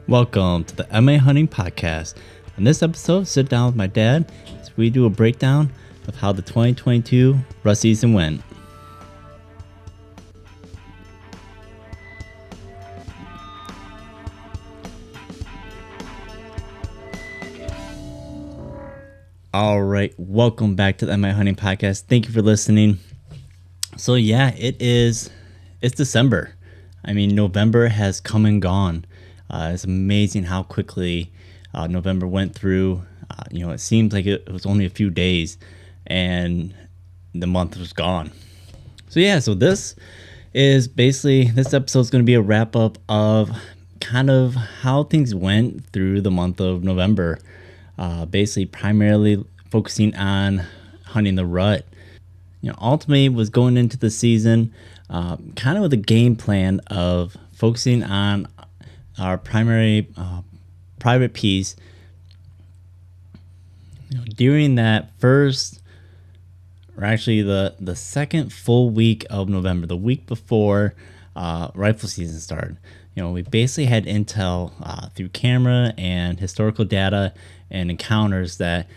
Welcome to the MA Hunting Podcast. In this episode, sit down with my dad as we do a breakdown of how the 2022 rut season went. All right, welcome back to the MA Hunting Podcast. Thank you for listening. So yeah, it's December. I mean, November has come and gone. It's amazing how quickly November went through. It seems like it was only a few days and the month was gone. So this episode is going to be a wrap up of kind of how things went through the month of November. Basically primarily focusing on hunting the rut. Ultimately was going into the season kind of with a game plan of focusing on our primary private piece. During that first, or actually the second full week of November, the week before rifle season started, we basically had intel through camera and historical data and encounters that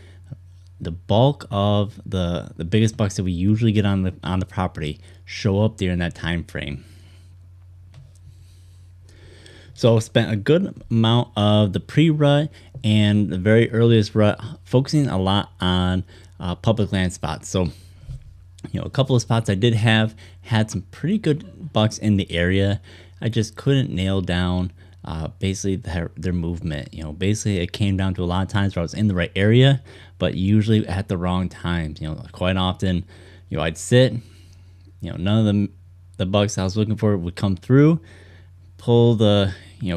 the bulk of the biggest bucks that we usually get on the property show up during that time frame. So I spent a good amount of the pre-rut and the very earliest rut focusing a lot on public land spots. So, a couple of spots I did have had some pretty good bucks in the area. I just couldn't nail down basically their movement. Basically it came down to a lot of times where I was in the right area, but usually at the wrong times. Quite often, I'd sit, none of the bucks I was looking for would come through, pull the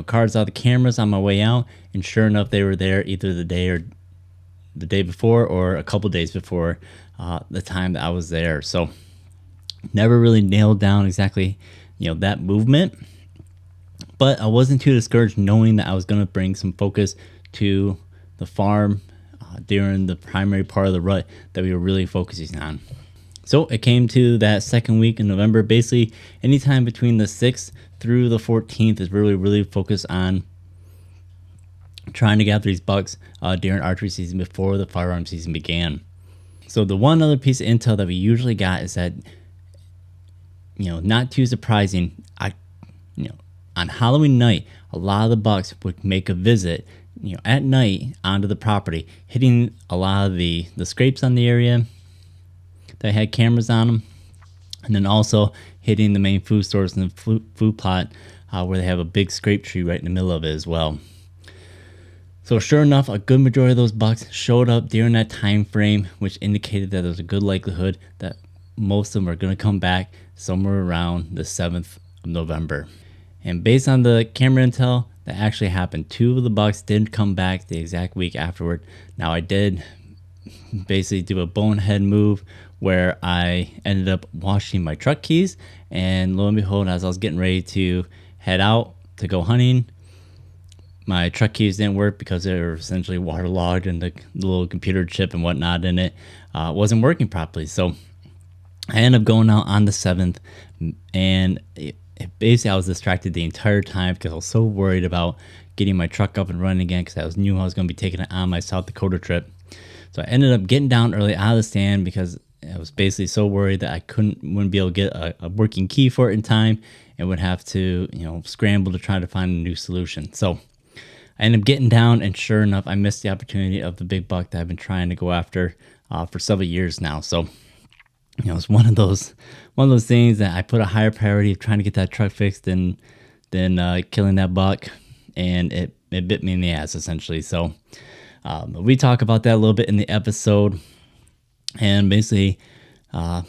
cards out of the cameras on my way out, and sure enough they were there either the day before or a couple days before the time that I was there. So never really nailed down exactly that movement, but I wasn't too discouraged knowing that I was going to bring some focus to the farm during the primary part of the rut that we were really focusing on. So it came to that second week in November. Basically anytime between the 6th through the 14th is really focused on trying to gather these bucks during archery season before the firearm season began. So the one other piece of intel that we usually got is that, not too surprising, on Halloween night, a lot of the bucks would make a visit, at night onto the property, hitting a lot of the scrapes on the area that had cameras on them, and then also hitting the main food stores and the food plot where they have a big scrape tree right in the middle of it as well. So sure enough, a good majority of those bucks showed up during that time frame, which indicated that there's a good likelihood that most of them are going to come back somewhere around the 7th of November. And based on the camera intel, that actually happened. 2 of the bucks did come back the exact week afterward. Now I did basically do a bonehead move where I ended up washing my truck keys, and lo and behold, as I was getting ready to head out to go hunting, my truck keys didn't work because they were essentially waterlogged, and the little computer chip and whatnot in it wasn't working properly. So I ended up going out on the 7th, and basically I was distracted the entire time because I was so worried about getting my truck up and running again because I knew I was going to be taking it on my South Dakota trip. So I ended up getting down early out of the stand because I was basically so worried that I wouldn't be able to get a working key for it in time and would have to, scramble to try to find a new solution. So I ended up getting down, and sure enough, I missed the opportunity of the big buck that I've been trying to go after for several years now. So, it's one of those things that I put a higher priority of trying to get that truck fixed than killing that buck, and it bit me in the ass essentially. So we talk about that a little bit in the episode, and basically kind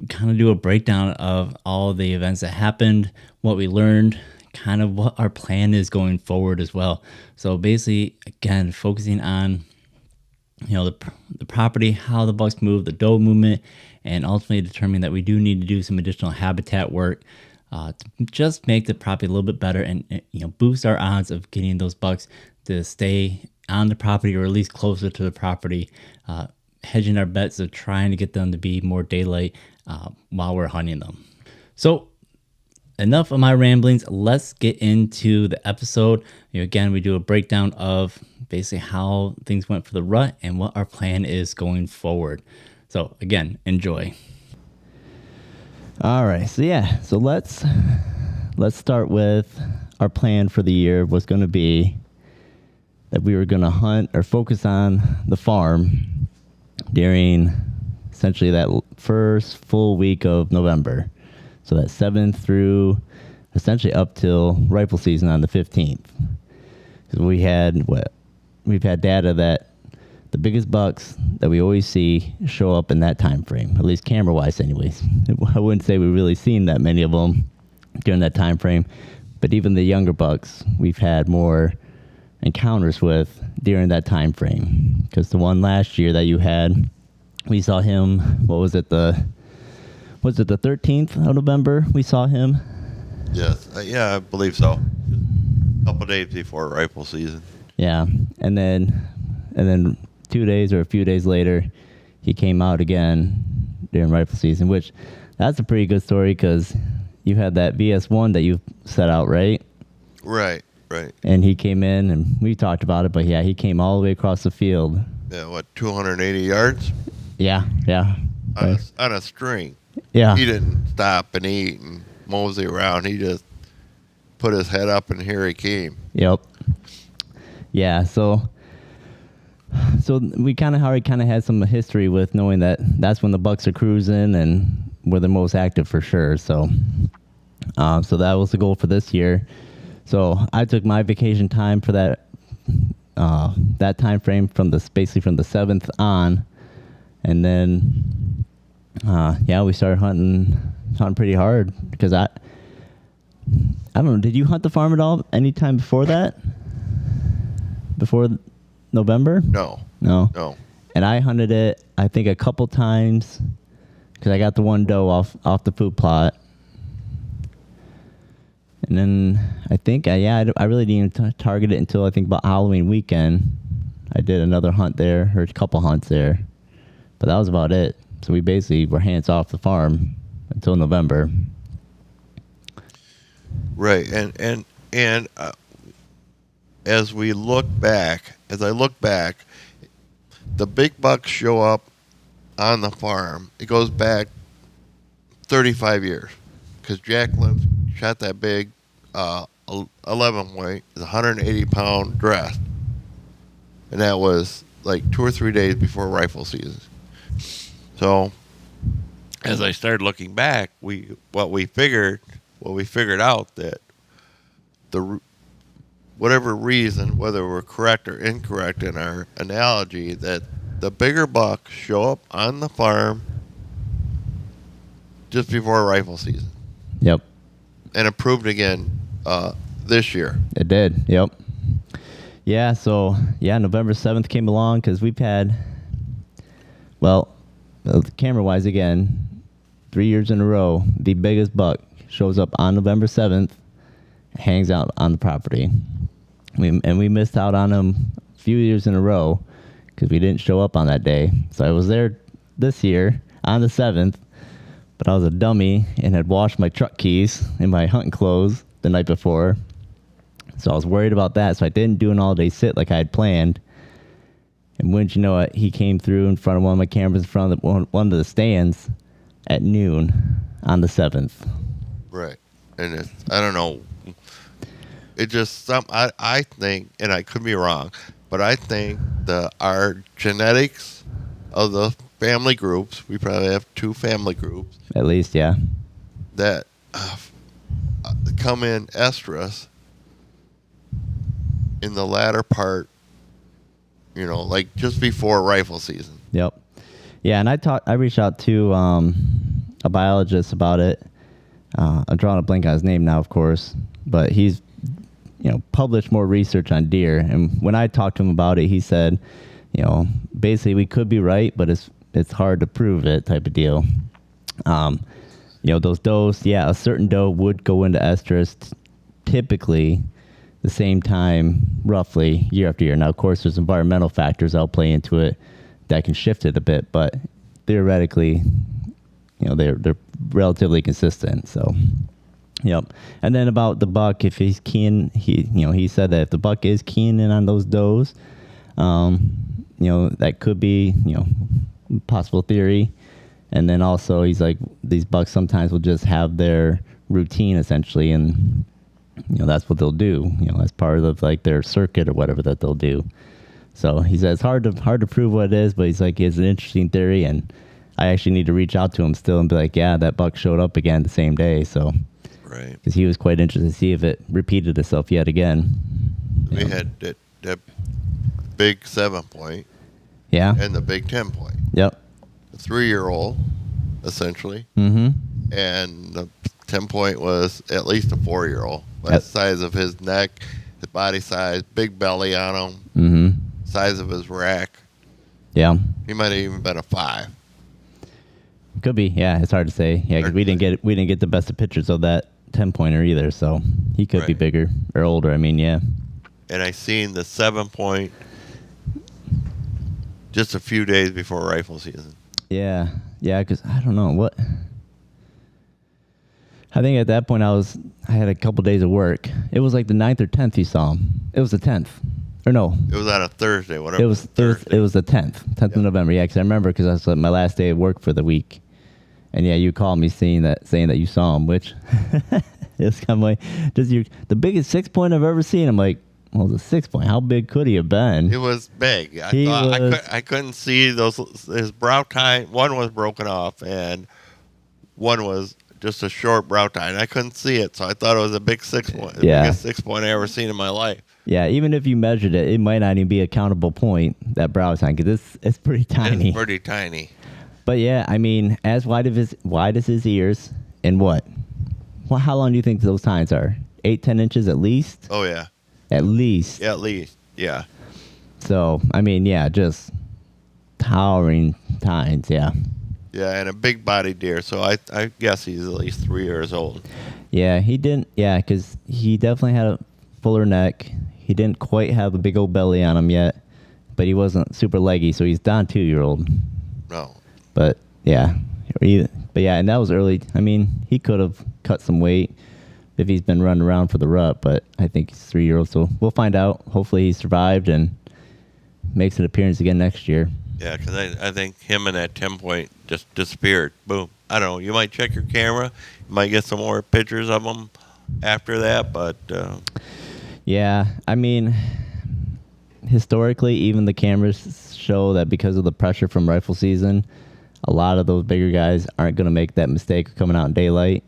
of do a breakdown of all the events that happened, what we learned, kind of what our plan is going forward as well. So basically, again, focusing on the property, how the bucks move, the doe movement, and ultimately determining that we do need to do some additional habitat work to just make the property a little bit better and boost our odds of getting those bucks to stay on the property, or at least closer to the property, hedging our bets of trying to get them to be more daylight while we're hunting them. So enough of my ramblings. Let's get into the episode. Again, we do a breakdown of basically how things went for the rut and what our plan is going forward. So again, enjoy. All right. So let's start with our plan for the year was going to be that we were going to hunt or focus on the farm during essentially that first full week of November. So that 7th through essentially up till rifle season on the 15th. Because we've had data that the biggest bucks that we always see show up in that time frame, at least camera wise anyways. I wouldn't say we've really seen that many of them during that time frame, but even the younger bucks we've had more encounters with during that time frame. Because the one last year that you had, we saw him, was it the 13th of November we saw him? Yes, yeah, I believe so. A couple days before rifle season. Yeah, and then 2 days or a few days later, he came out again during rifle season, which that's a pretty good story because you had that VS1 that you set out, right? Right. And he came in, and we talked about it, but yeah, he came all the way across the field. Yeah, 280 yards? Yeah. On a string. Yeah. He didn't stop and eat and mosey around. He just put his head up, and here he came. Yep. Yeah, so we already had some history with knowing that that's when the bucks are cruising and we're the most active for sure. So that was the goal for this year. So I took my vacation time for that time frame basically from the 7th on, and then we started hunting pretty hard because I don't know. Did you hunt the farm at all any time before that? Before November? No. And I hunted it, I think, a couple times because I got the one doe off the food plot. And then I think, I really didn't even target it until I think about Halloween weekend. I did another hunt there, or a couple hunts there. But that was about it. So we basically were hands off the farm until November. Right, and as I look back, the big bucks show up on the farm. It goes back 35 years because Jack Lynch shot that big 11 weight, 180-pound dress, and that was like 2 or 3 days before rifle season. So as I started looking back, we figured out that whatever reason, whether we're correct or incorrect in our analogy, that the bigger bucks show up on the farm just before rifle season. Yep. And it proved again this year. It did. Yep. Yeah. So November 7th came along because we've had, camera wise again, 3 years in a row, the biggest buck shows up on November 7th, hangs out on the property. We missed out on him a few years in a row because we didn't show up on that day. So I was there this year on the 7th, but I was a dummy and had washed my truck keys in my hunting clothes the night before. So I was worried about that. So I didn't do an all-day sit like I had planned. And wouldn't you know it, he came through in front of one of my cameras in front of one of the stands at noon on the 7th. Right. And I don't know. It just I think, and I could be wrong, but I think our genetics of the family groups, we probably have 2 family groups. At least, yeah. That come in estrus in the latter part, like just before rifle season. Yep. Yeah, and I reached out to a biologist about it. I'm drawing a blank on his name now, of course, but he's published more research on deer. And when I talked to him about it, he said, basically we could be right, but it's hard to prove it type of deal. Those does, a certain doe would go into estrus typically the same time, roughly year after year. Now, of course, there's environmental factors that'll play into it that can shift it a bit, but theoretically, they're relatively consistent. So, Yep. And then about the buck, if he's keen, he said that if the buck is keen in on those does, that could be, possible theory. And then also he's like, these bucks sometimes will just have their routine essentially, and that's what they'll do, as part of like their circuit or whatever that they'll do. So he says hard to prove what it is, but he's like, it's an interesting theory, and I actually need to reach out to him still and be like, yeah, that buck showed up again the same day. So Right. because he was quite interested to see if it repeated itself yet again. We had that big 7-point Yeah. and the big 10-point. Yep. The 3-year-old, essentially. Mm-hmm. And the 10-point was at least a 4-year-old. By Yep. the size of his neck, his body size, big belly on him, Mm-hmm. size of his rack. Yeah. He might have even been a 5. Could be. Yeah, it's hard to say. Yeah, because we didn't get the best of pictures of that 10-pointer either. So he could be Right. bigger or older. I mean, yeah. And I seen the 7-point just a few days before rifle season. Yeah. Yeah, because I don't know what. I think at that point I had a couple days of work. It was like the 9th or 10th you saw him. It was the 10th. Or no. It was on a Thursday, whatever. It was Thursday. it was the 10th of November. Yeah, because I remember because that's my last day of work for the week. And yeah, you called me saying that you saw him, which it's kind of like the biggest 6-point I've ever seen. I'm like, well, the 6-point. How big could he have been? It was big. I couldn't see his brow tine. One was broken off, and one was just a short brow tine. I couldn't see it, so I thought it was a big 6-point. The biggest 6-point I ever seen in my life. Yeah, even if you measured it, it might not even be a countable point, that brow tine, because it's pretty tiny. It's pretty tiny. But yeah, I mean, as wide as his ears, and what? Well, how long do you think those tines are? 8-10 inches at least? Oh, yeah. At least. Yeah, at least. Yeah. So, I mean, yeah, just towering tines, yeah. Yeah, and a big body deer, so I guess he's at least 3 years old. Yeah, he didn't, because he definitely had a fuller neck. He didn't quite have a big old belly on him yet, but he wasn't super leggy, so he's not 2-year-old. No. But yeah, and that was early. I mean, he could have cut some weight if he's been running around for the rut, but I think he's 3-year-old, so we'll find out. Hopefully he survived and makes an appearance again next year. Yeah, because I think him and that 10-point just disappeared. Boom. I don't know. You might check your camera. You might get some more pictures of him after that, but... Yeah, I mean, historically, even the cameras show that because of the pressure from rifle season, a lot of those bigger guys aren't going to make that mistake of coming out in daylight.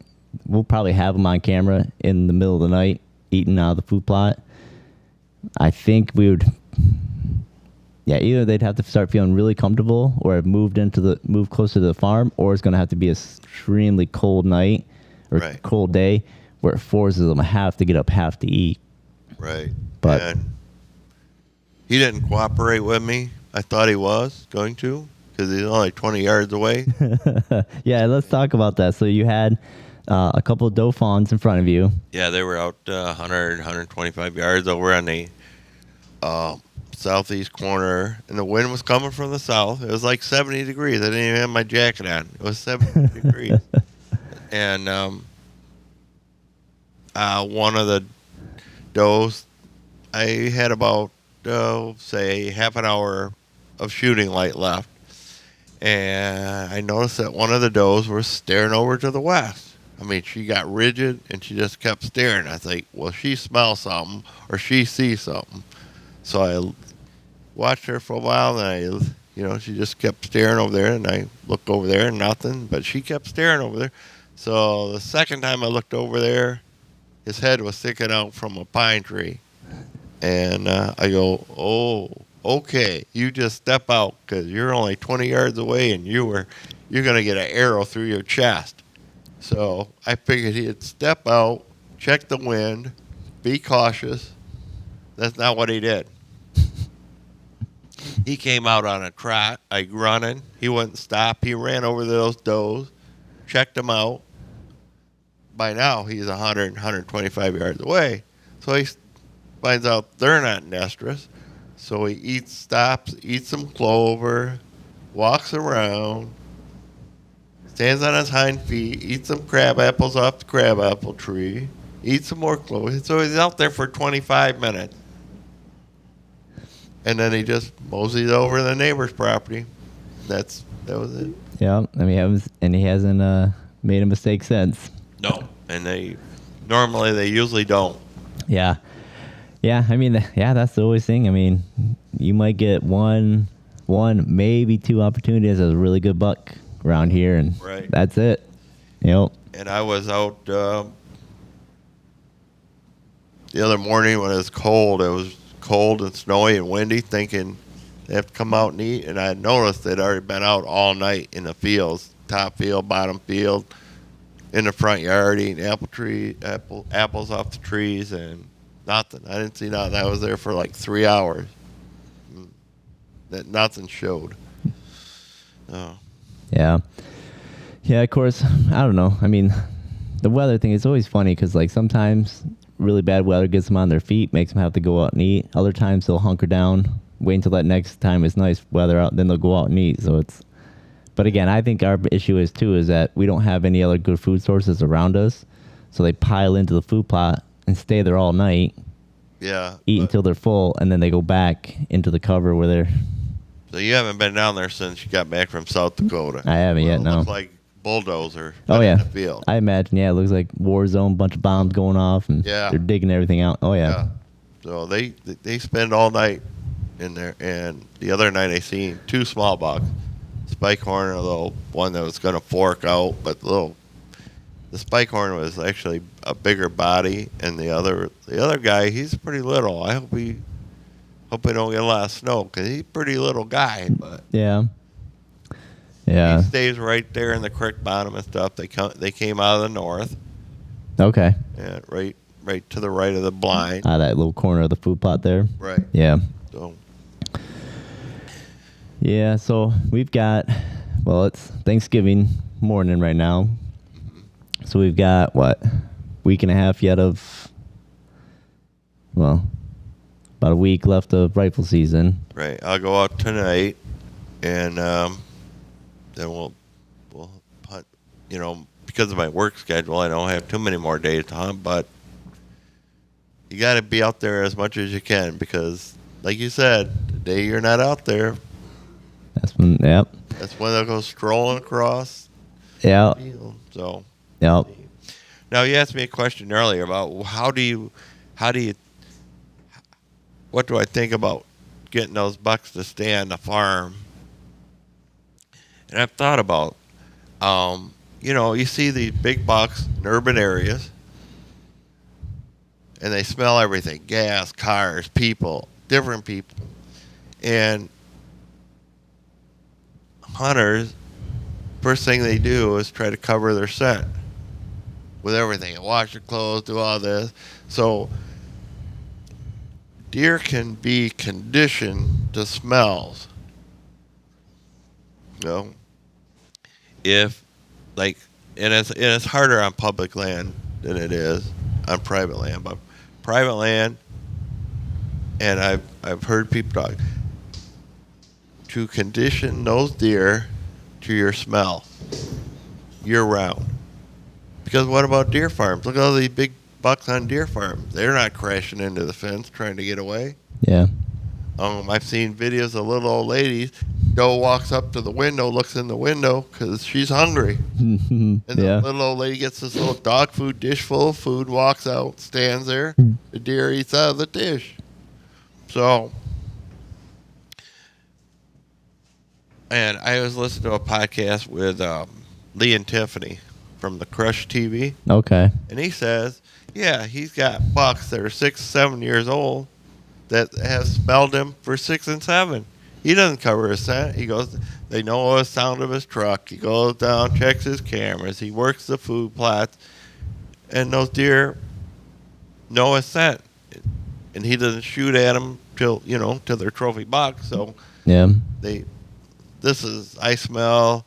We'll probably have them on camera in the middle of the night eating out of the food plot. I think we would... Yeah, either they'd have to start feeling really comfortable or have moved closer to the farm, or it's going to have to be an extremely cold night or cold day where it forces them to get up half to eat. Right. But and he didn't cooperate with me. I thought he was going to because he's only 20 yards away. Yeah, let's talk about that. So you had a couple of doe fawns in front of you. Yeah, they were out 100, 125 yards over on the southeast corner, and the wind was coming from the south. It was like 70 degrees. I didn't even have my jacket on. It was 70 degrees. And one of the does, I had about, say, half an hour of shooting light left. And I noticed that one of the does was staring over to the west. I mean, she got rigid, and she just kept staring. I think, well, she smells something, or she sees something. So I watched her for a while, and she just kept staring over there, and I looked over there, and nothing, but she kept staring over there. So the second time I looked over there, his head was sticking out from a pine tree. And I go, oh, okay, you just step out because you're only 20 yards away and you're going to get an arrow through your chest. So I figured he'd step out, check the wind, be cautious. That's not what he did. He came out on a trot, like running. He wouldn't stop. He ran over those does, checked them out. By now, he's 100, 125 yards away. So he finds out they're not nestrous. So he stops, eats some clover, walks around, stands on his hind feet, eats some crab apples off the crab apple tree, eats some more clover. So he's out there for 25 minutes. And then he just moseys over to the neighbor's property. That was it. Yeah, I mean, he hasn't made a mistake since. No, and they usually don't. Yeah, I mean, that's the always thing. I mean, you might get one, maybe two opportunities as a really good buck around here, and that's it. Yep. And I was out the other morning when it was cold. It was cold and snowy and windy, thinking they have to come out and eat. And I noticed they'd already been out all night in the fields, top field, bottom field, in the front yard eating apples off the trees, and nothing. I didn't see nothing. I was there for like 3 hours. That nothing showed. Oh. Yeah. Yeah, of course, I don't know. I mean, the weather thing is always funny because, like, sometimes really bad weather gets them on their feet, makes them have to go out and eat. Other times they'll hunker down, wait until that next time it's nice weather out, then they'll go out and eat. So it's, but again, I think our issue is that we don't have any other good food sources around us. So they pile into the food plot and stay there all night. Yeah. Eat until they're full, and then they go back into the cover where they're. So you haven't been down there since you got back from South Dakota. I haven't yet, no. It looks like bulldozer in the field. I imagine, yeah, it looks like war zone, bunch of bombs going off, and they're digging everything out. Oh, yeah. So they spend all night in there, and the other night I seen two small bucks, spike horn, a little one that was going to fork out, but the spike horn was actually a bigger body, and the other guy, he's pretty little. I hope we don't get a lot of snow because he's a pretty little guy, but yeah. He stays right there in the creek bottom and stuff. They came out of the north. Okay. And right to the right of the blind. That little corner of the food plot there. Right. Yeah. So. Yeah. So we've got. Well, it's Thanksgiving morning right now. Mm-hmm. So we've got week and a half yet of. Well, about a week left of rifle season. Right. I'll go out tonight, and then we'll hunt. Because of my work schedule, I don't have too many more days to hunt, but you got to be out there as much as you can because, like you said, the day you're not out there, that's when. Yep. That's when they'll go strolling across. Yeah. The field. So. Yep. Now you asked me a question earlier about what do I think about getting those bucks to stay on the farm? And I've thought about, you see these big bucks in urban areas, and they smell everything: gas, cars, people, different people. And hunters, first thing they do is try to cover their scent with everything. Wash their clothes, do all this. So deer can be conditioned to smells. And it's harder on public land than it is on private land. But private land, and I've heard people talk, to condition those deer to your smell year round. Because what about deer farms? Look at all these big bucks on deer farms. They're not crashing into the fence trying to get away. Yeah. I've seen videos of little old ladies. Joe walks up to the window, looks in the window because she's hungry. And the little old lady gets this little dog food dish full of food, walks out, stands there. The deer eats out of the dish. So, and I was listening to a podcast with Lee and Tiffany from the Crush TV. Okay. And he says, he's got bucks that are 6, 7 years old that have smelled him for 6 and 7. He doesn't cover his scent. He goes, they know the sound of his truck. He goes down, checks his cameras. He works the food plots. And those deer know his scent. And he doesn't shoot at them till they're trophy bucks. So I smell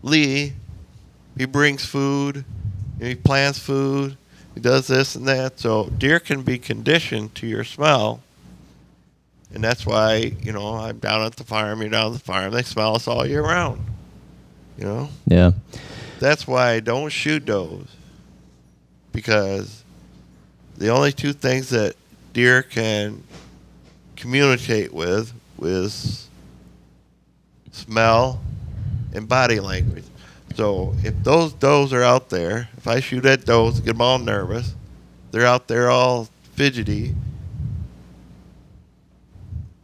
Lee. He brings food. He plants food. He does this and that. So deer can be conditioned to your smell. And that's why, I'm down at the farm, you're down at the farm, they smell us all year round. You know, Yeah. that's why I don't shoot does, because the only two things that deer can communicate with is smell and body language. So if those does are out there, if I shoot at does, get them all nervous, they're out there all fidgety.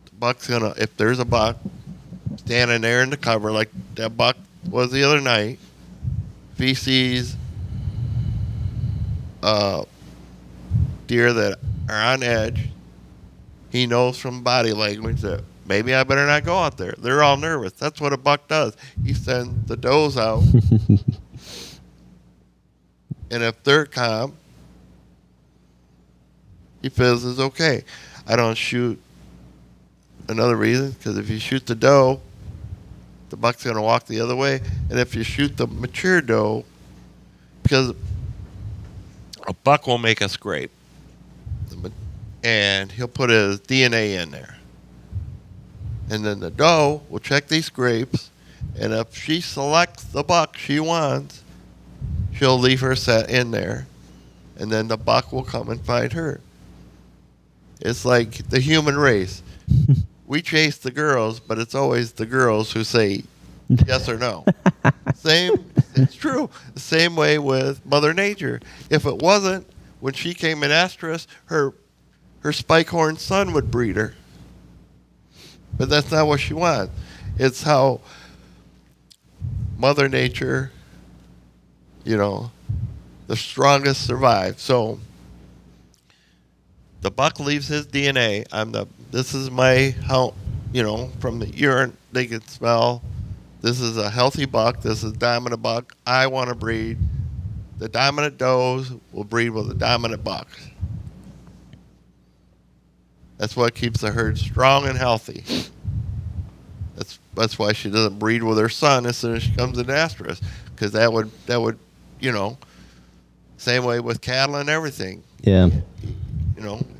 The buck's gonna, if there's a buck standing there in the cover like that buck was the other night, if he sees deer that are on edge, he knows from body language that maybe I better not go out there. They're all nervous. That's what a buck does. He sends the does out. And if they're calm, he feels it's okay. I don't shoot another reason, because if you shoot the doe, the buck's going to walk the other way. And if you shoot the mature doe, because a buck will make a scrape, and he'll put his DNA in there. And then the doe will check these scrapes, and if she selects the buck she wants, she'll leave her set in there, and then the buck will come and find her. It's like the human race. We chase the girls, but it's always the girls who say yes or no. It's true. The same way with Mother Nature. If it wasn't, when she came in estrus, her spike-horn son would breed her. But that's not what she wants. It's how Mother Nature, the strongest survive. So the buck leaves his DNA. This is my how, from the urine they can smell. This is a healthy buck. This is a dominant buck. I want to breed. The dominant does will breed with the dominant bucks. That's what keeps the herd strong and healthy. That's why she doesn't breed with her son as soon as she comes in estrus, because that would same way with cattle and everything. Yeah.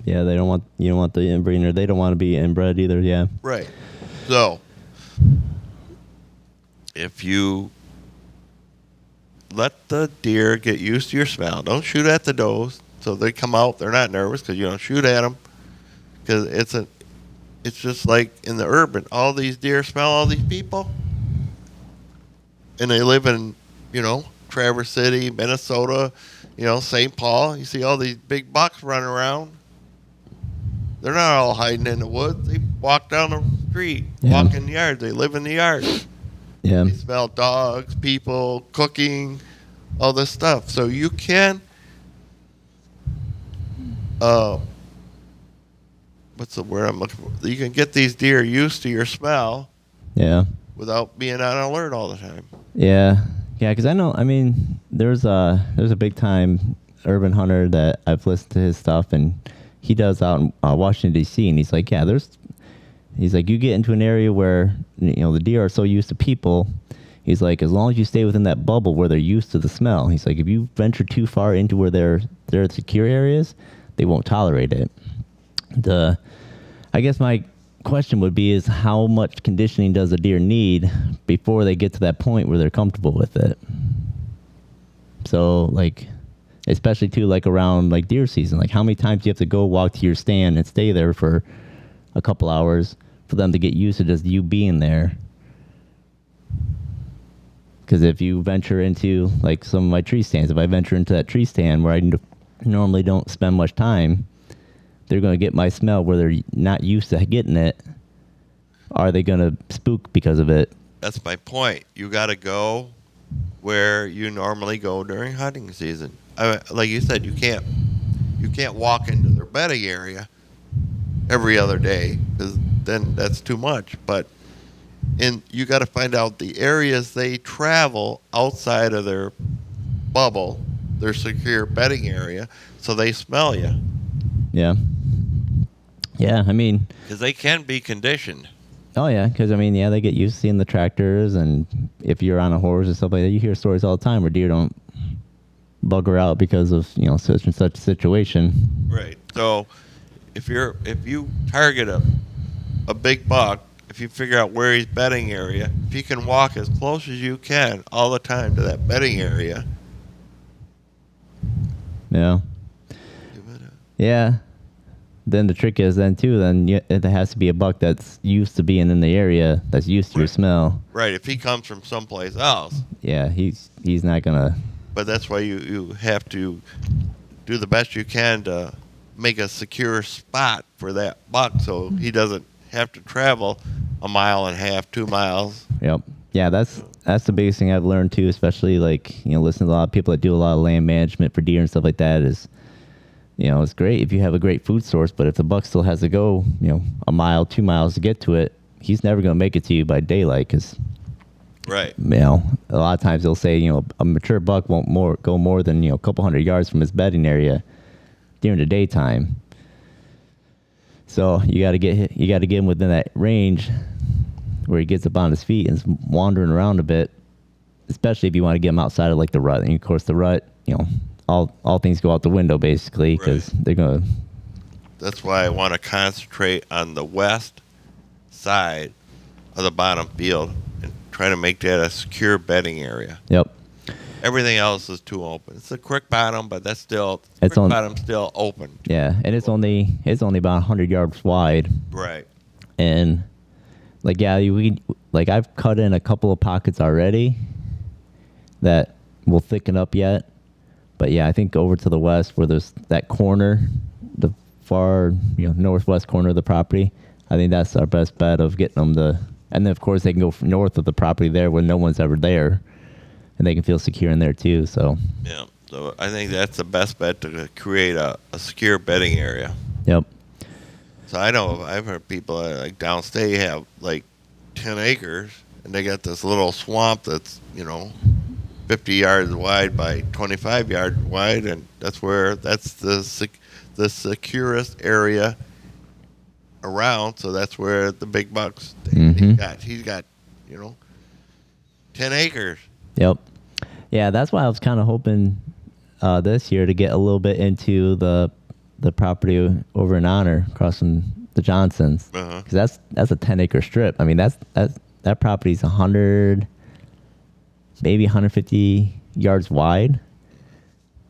Yeah, you don't want the inbreeding, or they don't want to be inbred either. Yeah. Right. So if you let the deer get used to your smell, don't shoot at the does so they come out. They're not nervous because you don't shoot at them, because it's just like in the urban. All these deer smell all these people, and they live in Traverse City, Minnesota, St. Paul. You see all these big bucks running around. They're not all hiding in the woods. They walk down the street, walk in the yard. They live in the yard. Yeah. They smell dogs, people, cooking, all this stuff. So you can, what's the word I'm looking for? You can get these deer used to your smell. Yeah. Without being on alert all the time. Yeah. Yeah, because I know, there's a big time urban hunter that I've listened to his stuff, and he does out in Washington, D.C., and he's like, he's like, you get into an area where, the deer are so used to people. He's like, as long as you stay within that bubble where they're used to the smell, he's like, if you venture too far into where they're secure areas, they won't tolerate it. I guess my question would be is how much conditioning does a deer need before they get to that point where they're comfortable with it? So, especially too, around deer season, how many times do you have to go walk to your stand and stay there for a couple hours for them to get used to just you being there? Because if you venture into some of my tree stands, if I venture into that tree stand where I normally don't spend much time, they're going to get my smell where they're not used to getting it. Are they going to spook because of it? That's my point. You got to go where you normally go during hunting season. Like you said, you can't walk into their bedding area every other day, because then that's too much. But you got to find out the areas they travel outside of their bubble, their secure bedding area, so they smell you. Yeah. Yeah, because they can be conditioned. Oh, yeah, because, they get used to seeing the tractors, and if you're on a horse and stuff like that, you hear stories all the time where deer don't bugger out because of, such and such situation. Right. So if you target a big buck if you figure out where he's bedding area, if you can walk as close as you can all the time to that bedding area. Yeah. Yeah. Then the trick is it has to be a buck that's used to being in the area, that's used to your smell. Right. If he comes from someplace else. Yeah, he's not gonna. But that's why you have to do the best you can to make a secure spot for that buck, so he doesn't have to travel a mile and a half, 2 miles. Yep. Yeah, that's the biggest thing I've learned too, especially like, listening to a lot of people that do a lot of land management for deer and stuff like that is, it's great if you have a great food source, but if the buck still has to go, a mile, 2 miles to get to it, he's never going to make it to you by daylight because, right. A lot of times they'll say, a mature buck won't go more than, a couple hundred yards from his bedding area during the daytime. So you got to get him within that range where he gets up on his feet and is wandering around a bit, especially if you want to get him outside of like the rut. And of course the rut, all things go out the window basically because they're going to. That's why I want to concentrate on the west side of the bottom field and try to make that a secure bedding area. Yep. Everything else is too open. It's a creek bottom, but that's still bottom's still open. Yeah, and it's only about 100 yards wide. Right. And I've cut in a couple of pockets already that will thicken up yet. But yeah, I think over to the west where there's that corner, the far northwest corner of the property, I think that's our best bet of getting them to. And then of course they can go north of the property there where no one's ever there, and they can feel secure in there too. So yeah, so I think that's the best bet to create a secure bedding area. Yep. So I know I've heard people like downstate have like 10 acres, and they got this little swamp that's 50 yards wide by 25 yards wide, and that's the securest area around. So that's where the big bucks. Mm-hmm. He's got 10 acres. Yep. Yeah, that's why I was kind of hoping this year to get a little bit into the property over in Honor across from the Johnsons, because that's a 10-acre strip. I mean, that property's 100. Maybe 150 yards wide,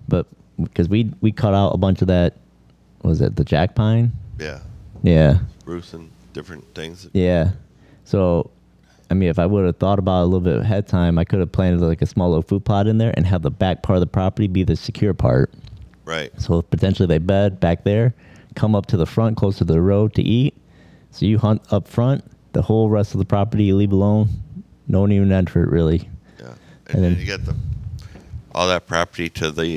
but because we cut out a bunch of that, was it the jack pine? Yeah. Spruce and different things. Yeah. So, I mean, if I would have thought about it a little bit ahead of time, I could have planted like a small little food plot in there and have the back part of the property be the secure part. Right. So potentially they bed back there, come up to the front closer to the road to eat. So you hunt up front, the whole rest of the property you leave alone. No one even enter it really. And then you get all that property to the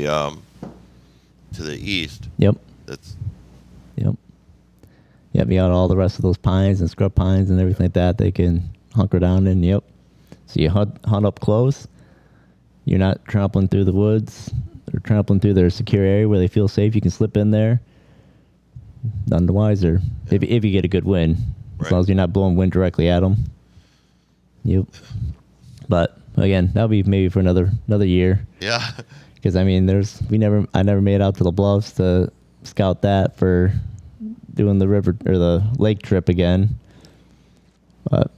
east. Yep. Yep. You got all the rest of those pines and scrub pines and everything like that they can hunker down in. Yep. So you hunt up close. You're not trampling through the woods or trampling through their secure area where they feel safe. You can slip in there. None the wiser. Yeah. If you get a good wind. As long as you're not blowing wind directly at them. Yep. But again, that'll be maybe for another year. Yeah. Because I mean, I never made it out to the bluffs to scout that for doing the river or the lake trip again. But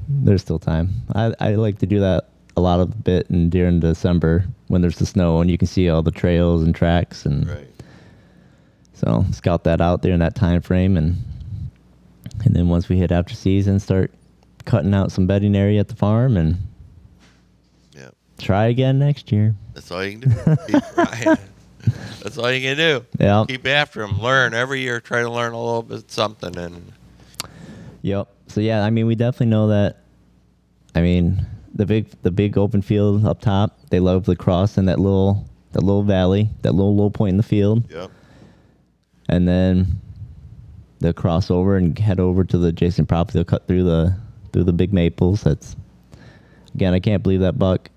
there's still time. I like to do that a lot of bit during December when there's the snow and you can see all the trails and tracks and so scout that out during that time frame and then once we hit after season, start cutting out some bedding area at the farm and try again next year. That's all you can do. Keep trying. That's all you can do. Yeah. Keep after them. Learn every year. Try to learn a little bit something. And yep. So yeah, I mean, we definitely know that. I mean, the big open field up top. They love the cross in that little valley, that little low point in the field. Yep. And then they'll cross over and head over to the adjacent property. They'll cut through the big maples. That's again, I can't believe that buck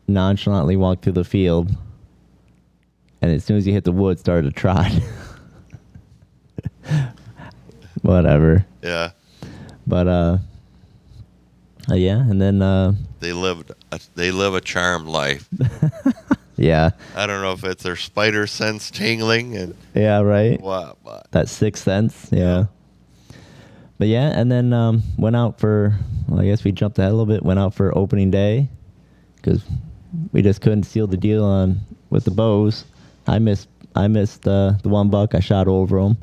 nonchalantly walked through the field, and as soon as he hit the wood, started to trot. Whatever. Yeah. But yeah, and then they live a charmed life. Yeah. I don't know if it's their spider sense tingling and yeah, right. What? That sixth sense, yeah. But yeah, and then went out for. Well, I guess we jumped ahead a little bit. Went out for opening day because we just couldn't seal the deal on with the bows. I missed the one buck. I shot over him.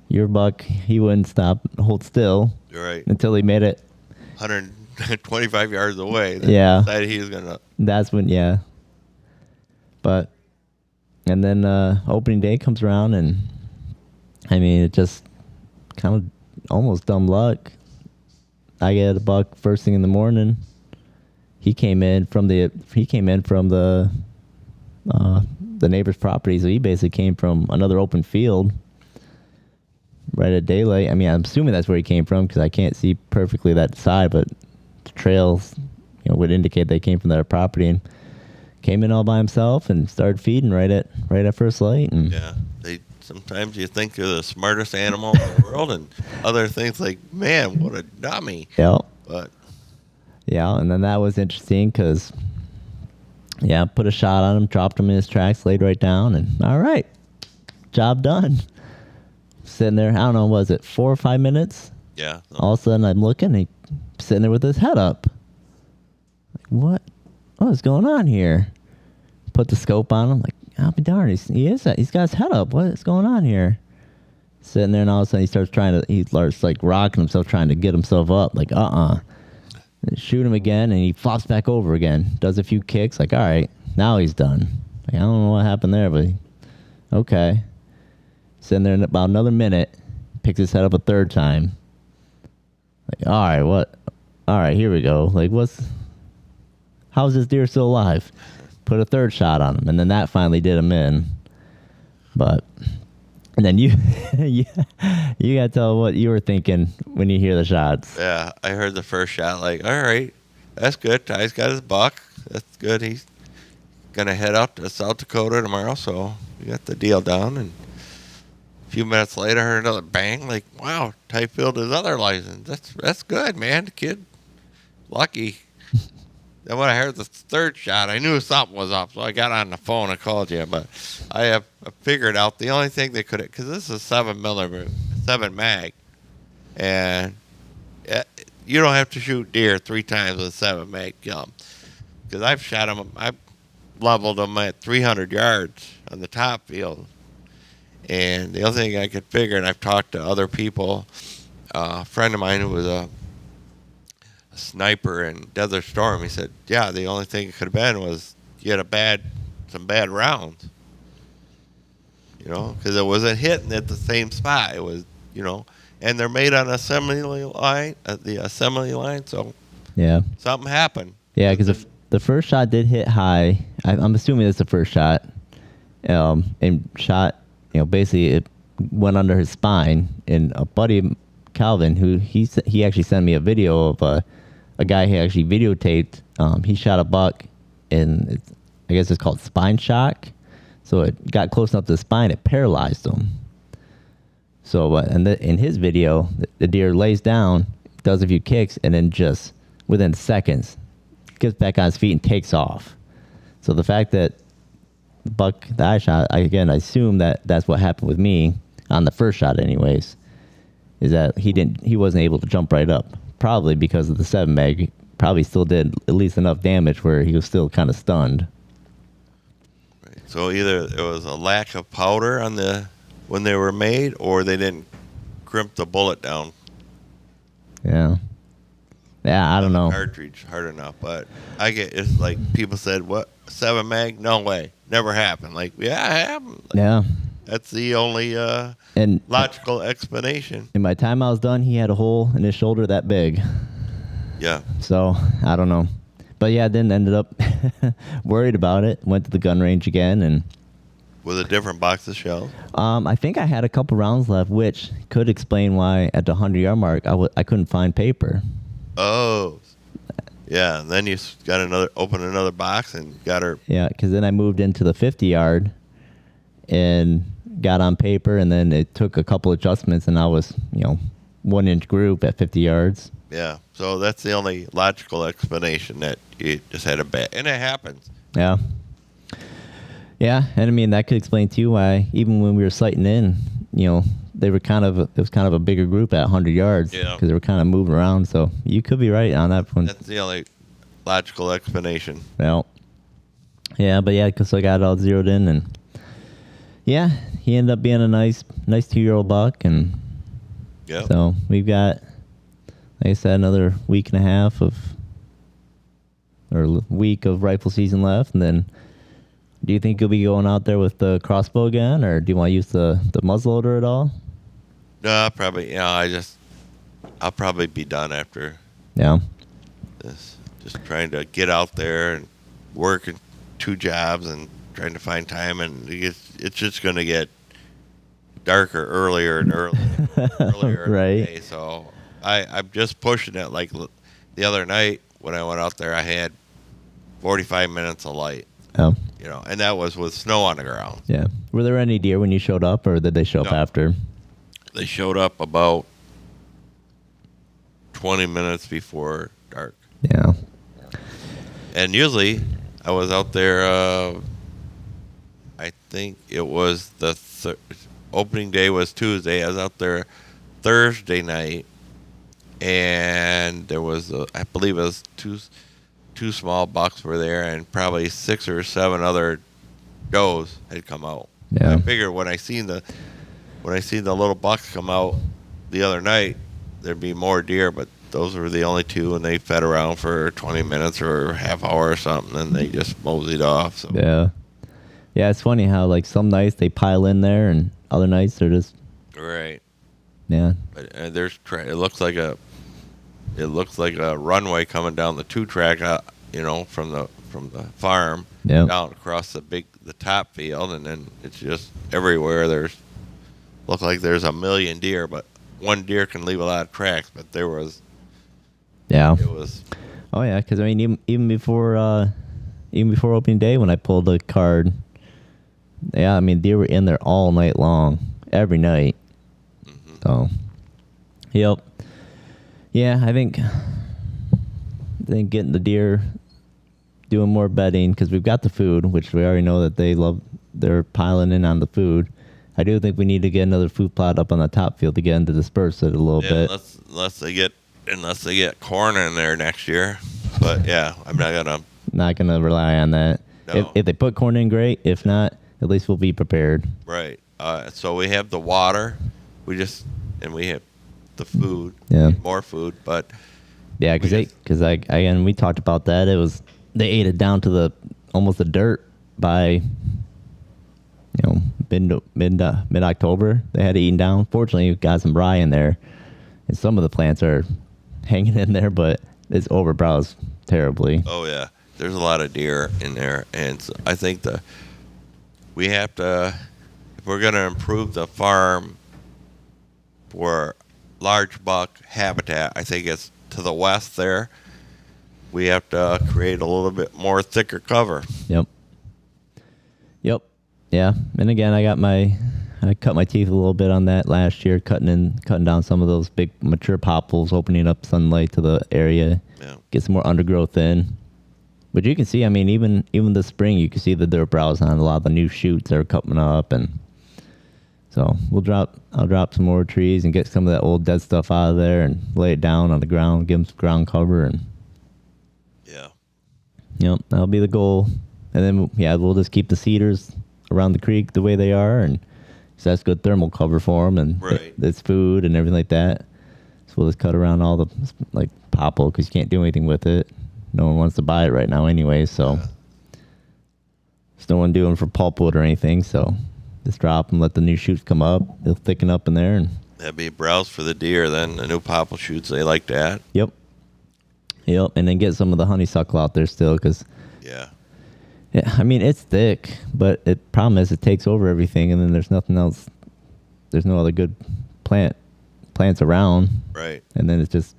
Your buck, he wouldn't hold still. You're right. Until he made it 125 yards away. Then Yeah. Decided he was gonna. That's when, yeah. But, and then opening day comes around, and I mean, it just kind of almost dumb luck. I get a buck first thing in the morning. He came in from the neighbor's property, so he basically came from another open field right at daylight. I mean, I'm assuming that's where he came from because I can't see perfectly that side, but the trails, would indicate they came from their property, and came in all by himself and started feeding right at first light. And Yeah, sometimes you think you're the smartest animal in the world, and other things like, man, what a dummy. yeah, But yeah, and then that was interesting because put a shot on him, dropped him in his tracks, laid right down, and all right, job done. Sitting there, I don't know, was it 4 or 5 minutes? yeah, All of a sudden, I'm looking, he's sitting there with his head up. Like, what is going on here? Put the scope on him, like, I'll be darned, he's got his head up. What is going on here? Sitting there, and all of a sudden, he starts like rocking himself, trying to get himself up, like, Shoot him again, and he flops back over again. Does a few kicks, like, all right, now he's done. Like, I don't know what happened there, but okay. Sitting there in about another minute, picks his head up a third time. Like, all right, what? All right, here we go. Like, how's this deer still alive? Put a third shot on him, and then that finally did him in. But, and then you gotta tell what you were thinking when you hear the shots. yeah, I heard the first shot, like, all right, that's good. Ty's got his buck. That's good. He's gonna head out to South Dakota tomorrow, so we got the deal done. And a few minutes later, I heard another bang. Like, wow, Ty filled his other license. That's good, man. The kid, lucky. Then when I heard the third shot, I knew something was up, so I got on the phone and called you. But I have figured out the only thing they could, because this is a 7 mag, and you don't have to shoot deer 3 times with a 7 mag gun. Because I've shot them, I've leveled them at 300 yards on the top field. And the other thing I could figure, and I've talked to other people, a friend of mine who was a sniper in Desert Storm, he said, yeah, the only thing it could have been was you had some bad rounds. Because it wasn't hitting at the same spot. It was, and they're made on the assembly line, so Yeah. something happened. Yeah, because the first shot did hit high. I'm assuming it's the first shot. And shot, basically it went under his spine. And a buddy, Calvin, who he actually sent me a video of a guy he actually videotaped. He shot a buck, and I guess it's called spine shock. So it got close enough to the spine, it paralyzed him. So in his video, the deer lays down, does a few kicks, and then just within seconds gets back on his feet and takes off. So the fact that the buck that I shot, I assume that's what happened with me on the first shot anyways, is that he wasn't able to jump right up, probably because of the 7 mag. Probably still did at least enough damage where he was still kind of stunned. Right. So either there was a lack of powder when they were made, or they didn't crimp the bullet down. Yeah, I don't know. Cartridge hard enough, but it's like people said, what, 7 mag? No way, never happened. Like, yeah, it happened. Like, Yeah. that's the only And logical explanation. in my time I was done, he had a hole in his shoulder that big. Yeah. So I don't know, but yeah, then ended up worried about it. Went to the gun range again, and With a different box of shells. I think I had a couple rounds left, which could explain why at the 100-yard mark I couldn't find paper. Oh. Yeah, and then you got open another box and got her. Yeah, because then I moved into the 50-yard and got on paper, and then it took a couple adjustments, and I was 1-inch group at 50 yards. Yeah, so that's the only logical explanation, that you just had a bad, and it happens. Yeah. Yeah, and I mean, that could explain too why even when we were sighting in, they were it was kind of a bigger group at 100 yards Yeah. because they were kind of moving around. So you could be right on that one. That's the only logical explanation. Well, yeah, but yeah, because I got it all zeroed in, and yeah, he ended up being a nice 2-year-old buck, and Yeah. so we've got, like I said, another week and a half week of rifle season left, and then. Do you think you'll be going out there with the crossbow again, or do you want to use the muzzleloader at all? No, probably. I'll probably be done after Yeah. this. Just trying to get out there and work in 2 jobs and trying to find time, and it's just going to get darker earlier and earlier. Right. In the day, so I'm just pushing it. Like the other night when I went out there, I had 45 minutes of light. Oh. And that was with snow on the ground. Yeah. Were there any deer when you showed up, or did they show up No. after? They showed up about 20 minutes before dark. Yeah. And usually I was out there, I think it was the opening day was Tuesday. I was out there Thursday night, and there was, I believe it was two small bucks were there, and probably 6 or 7 other does had come out. Yeah. I figured when I seen the little bucks come out the other night, there'd be more deer, but those were the only 2, and they fed around for 20 minutes or half hour or something, and they just moseyed off. So Yeah. Yeah, it's funny how like some nights they pile in there, and other nights they're just right. yeah. But it looks like a runway coming down the 2-track, from the farm Yeah. down across the top field, and then it's just everywhere. Look like there's a million deer, but one deer can leave a lot of tracks. But it was. Oh yeah, because I mean even before opening day when I pulled the card, yeah, I mean deer were in there all night long, every night. Mm-hmm. So, yep. Yeah, I think getting the deer, doing more bedding, because we've got the food, which we already know that they're piling in on the food. I do think we need to get another food plot up on the top field again to disperse it a little bit. Unless they get corn in there next year. But yeah, I'm not gonna rely on that. No. If they put corn in, great. If not, at least we'll be prepared. Right. So we have the water. We have the food. Yeah. More food, but yeah, because we talked about that. It was they ate it down to almost the dirt by mid October. They had it eaten down. Fortunately, we got some rye in there, and some of the plants are hanging in there, but it's overbrowsed terribly. oh yeah, there's a lot of deer in there, and so I think we have to, if we're going to improve the farm for large buck habitat, I think it's to the west there. We have to create a little bit more thicker cover. Yep. Yeah, and again, I cut my teeth a little bit on that last year, cutting down some of those big mature popples, opening up sunlight to the area, get some more undergrowth in. But you can see, I mean, even this spring, you can see the dirt browse on a lot of the new shoots that are coming up, and so I'll drop some more trees and get some of that old dead stuff out of there and lay it down on the ground, give them some ground cover, and that'll be the goal. And then we'll just keep the cedars around the creek the way they are, and so that's good thermal cover for them, and it's food and everything like that. So we'll just cut around all the like popple because you can't do anything with it. No one wants to buy it right now anyway, so there's no one doing for pulpwood or anything. So just drop them, let the new shoots come up. They'll thicken up in there, and that'd be a browse for the deer. Then the new popple shoots, they like that. Yep, and then get some of the honeysuckle out there still, because yeah, I mean it's thick, but the problem is it takes over everything, and then there's nothing else. There's no other good plants around, right? And then it's just,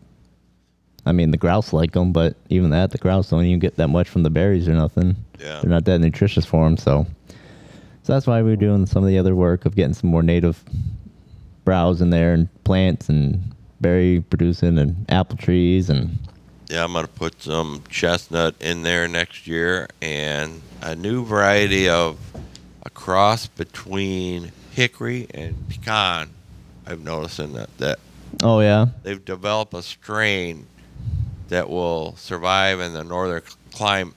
I mean, the grouse like them, but even that, the grouse don't even get that much from the berries or nothing. Yeah. They're not that nutritious for them, so that's why we're doing some of the other work of getting some more native browse in there and plants and berry producing and apple trees and. Yeah, I'm going to put some chestnut in there next year, and a new variety of a cross between hickory and pecan I've noticed in that Oh yeah. they've developed a strain that will survive in the northern climate,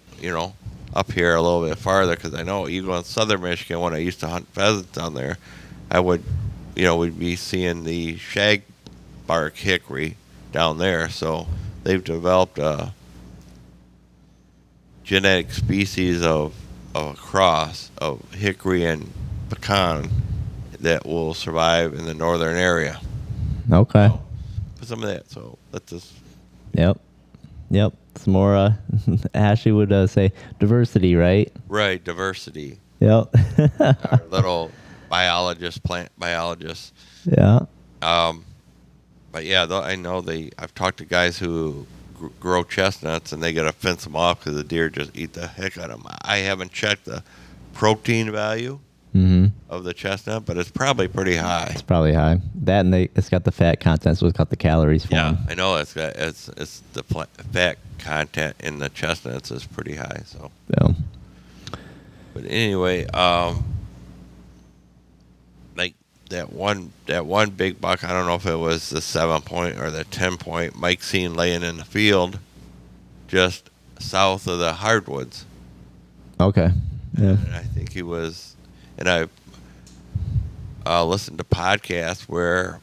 up here a little bit farther, because I know you go in southern Michigan. When I used to hunt pheasants down there, I would, we'd be seeing the shag bark hickory down there. So they've developed a genetic species of a cross of hickory and pecan that will survive in the northern area. Okay. So, put some of that. So let's just. Yep. Some more. Ashley would say diversity, right? Right, diversity. Yep. Our little plant biologists. Yeah. But yeah, I know I've talked to guys who grow chestnuts, and they got to fence them off because the deer just eat the heck out of them. I haven't checked the protein value of the chestnut, but it's probably pretty high. It's probably high. That and it's got the fat content, so it's got the calories for them. I know it's the fat content in the chestnuts is pretty high. So Yeah. But anyway, like that one big buck, I don't know if it was the 7-point or the 10-point, Mike seen laying in the field just south of the hardwoods. Okay. Yeah. And I think he was, and I listened to podcasts where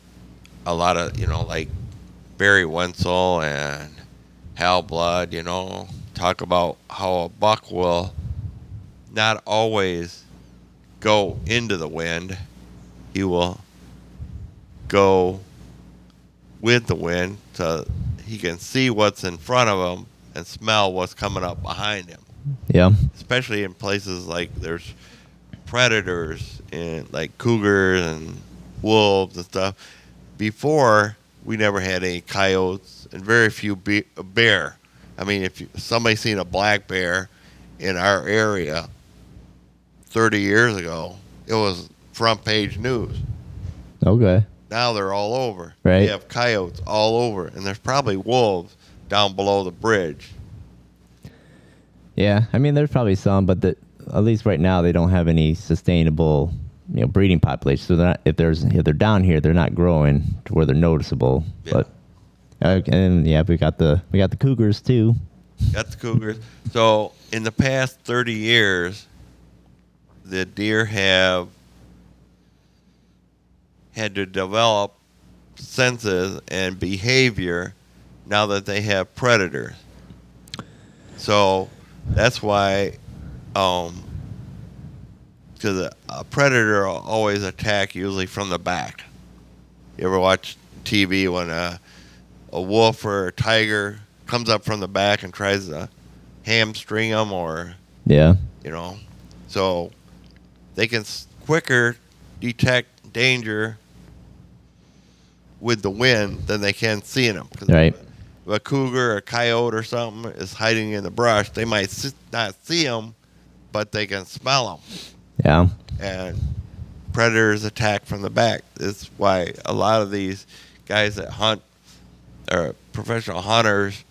a lot of, like Barry Wenzel and Hal Blood, talk about how a buck will not always go into the wind. He will go with the wind so he can see what's in front of him and smell what's coming up behind him. Yeah. Especially in places like there's predators and like cougars and wolves and stuff. Before, we never had any coyotes and very few bear. I mean, if somebody seen a black bear in our area 30 years ago, it was front page news. Okay. Now they're all over. Right. You have coyotes all over, and there's probably wolves down below the bridge. Yeah. I mean, there's probably some, but at least right now they don't have any sustainable, breeding population. So they're not, if they're down here, they're not growing to where they're noticeable. Yeah. But and yeah, we got the cougars too. Got the cougars. So in the past 30 years, the deer have had to develop senses and behavior now that they have predators. So that's why, because a predator will always attack usually from the back. You ever watch TV when a wolf or a tiger comes up from the back and tries to hamstring them, or Yeah. so they can quicker detect danger with the wind than they can seeing them. Right. If a cougar or a coyote or something is hiding in the brush, they might not see them, but they can smell them. Yeah. And predators attack from the back. That's why a lot of these guys that hunt or professional hunters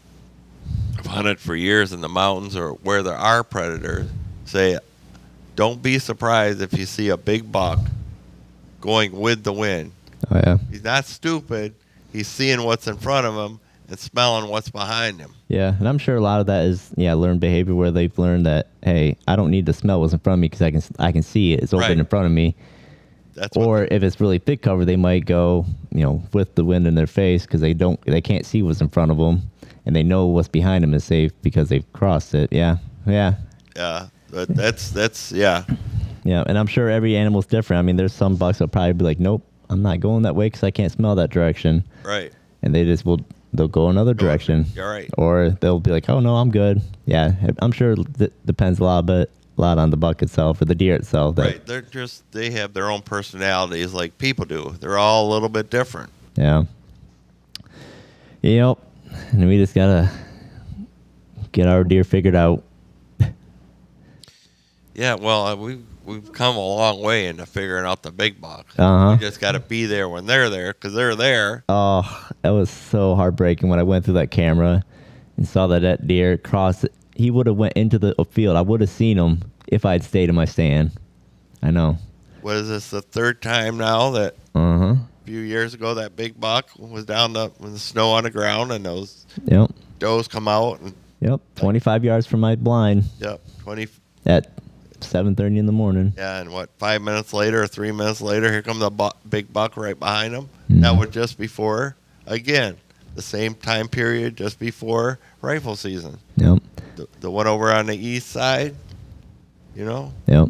have hunted for years in the mountains or where there are predators say, don't be surprised if you see a big buck going with the wind. Oh yeah. He's not stupid. He's seeing what's in front of him and smelling what's behind him. Yeah, and I'm sure a lot of that is learned behavior where they've learned that, hey, I don't need to smell what's in front of me because I can see it. It's open Right. in front of me. Or if it's really thick cover, they might go with the wind in their face because they can't see what's in front of them, and they know what's behind them is safe because they've crossed it. Yeah. But that's yeah. Yeah, and I'm sure every animal's different. I mean, there's some bucks that'll probably be like, nope, I'm not going that way because I can't smell that direction. Right. And they'll go another direction. You're right. Or they'll be like, oh no, I'm good. Yeah, I'm sure it depends a lot on the buck itself or the deer itself. Right. They have their own personalities like people do. They're all a little bit different. Yeah. Yep. And we just gotta get our deer figured out. Yeah, well, we've come a long way into figuring out the big bucks. Uh-huh. You just got to be there when they're there because they're there. Oh, that was so heartbreaking when I went through that camera and saw that deer cross. He would have went into the field. I would have seen him if I'd stayed in my stand. I know. What is this, the third time now that Uh-huh. few years ago, that big buck was down with the snow on the ground, and those Yep. does come out, and Yep. 25 yards from my blind yep, 20. at 7:30 in the morning. Yeah, and what, 5 minutes later or 3 minutes later, here comes the big buck right behind him. Mhm. That was just before, again, the same time period just before rifle season. Yep. The one over on the east side, you know, Yep.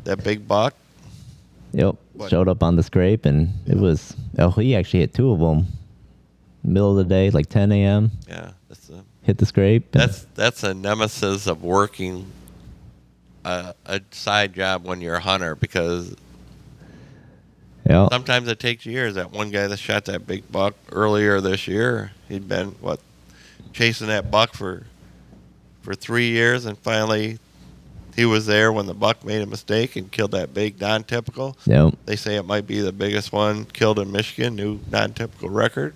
that big buck. Yep. What? Showed up on the scrape, and it was. Oh, he actually hit two of them. Middle of the day, like 10 a.m. Yeah, Hit the scrape. that's a nemesis of working a side job when you're a hunter, because Yep. sometimes it takes years. That one guy that shot that big buck earlier this year, he'd been chasing that buck for 3 years, and finally he was there when the buck made a mistake and killed that big non-typical. Yep. They say it might be the biggest one killed in Michigan, new non-typical record.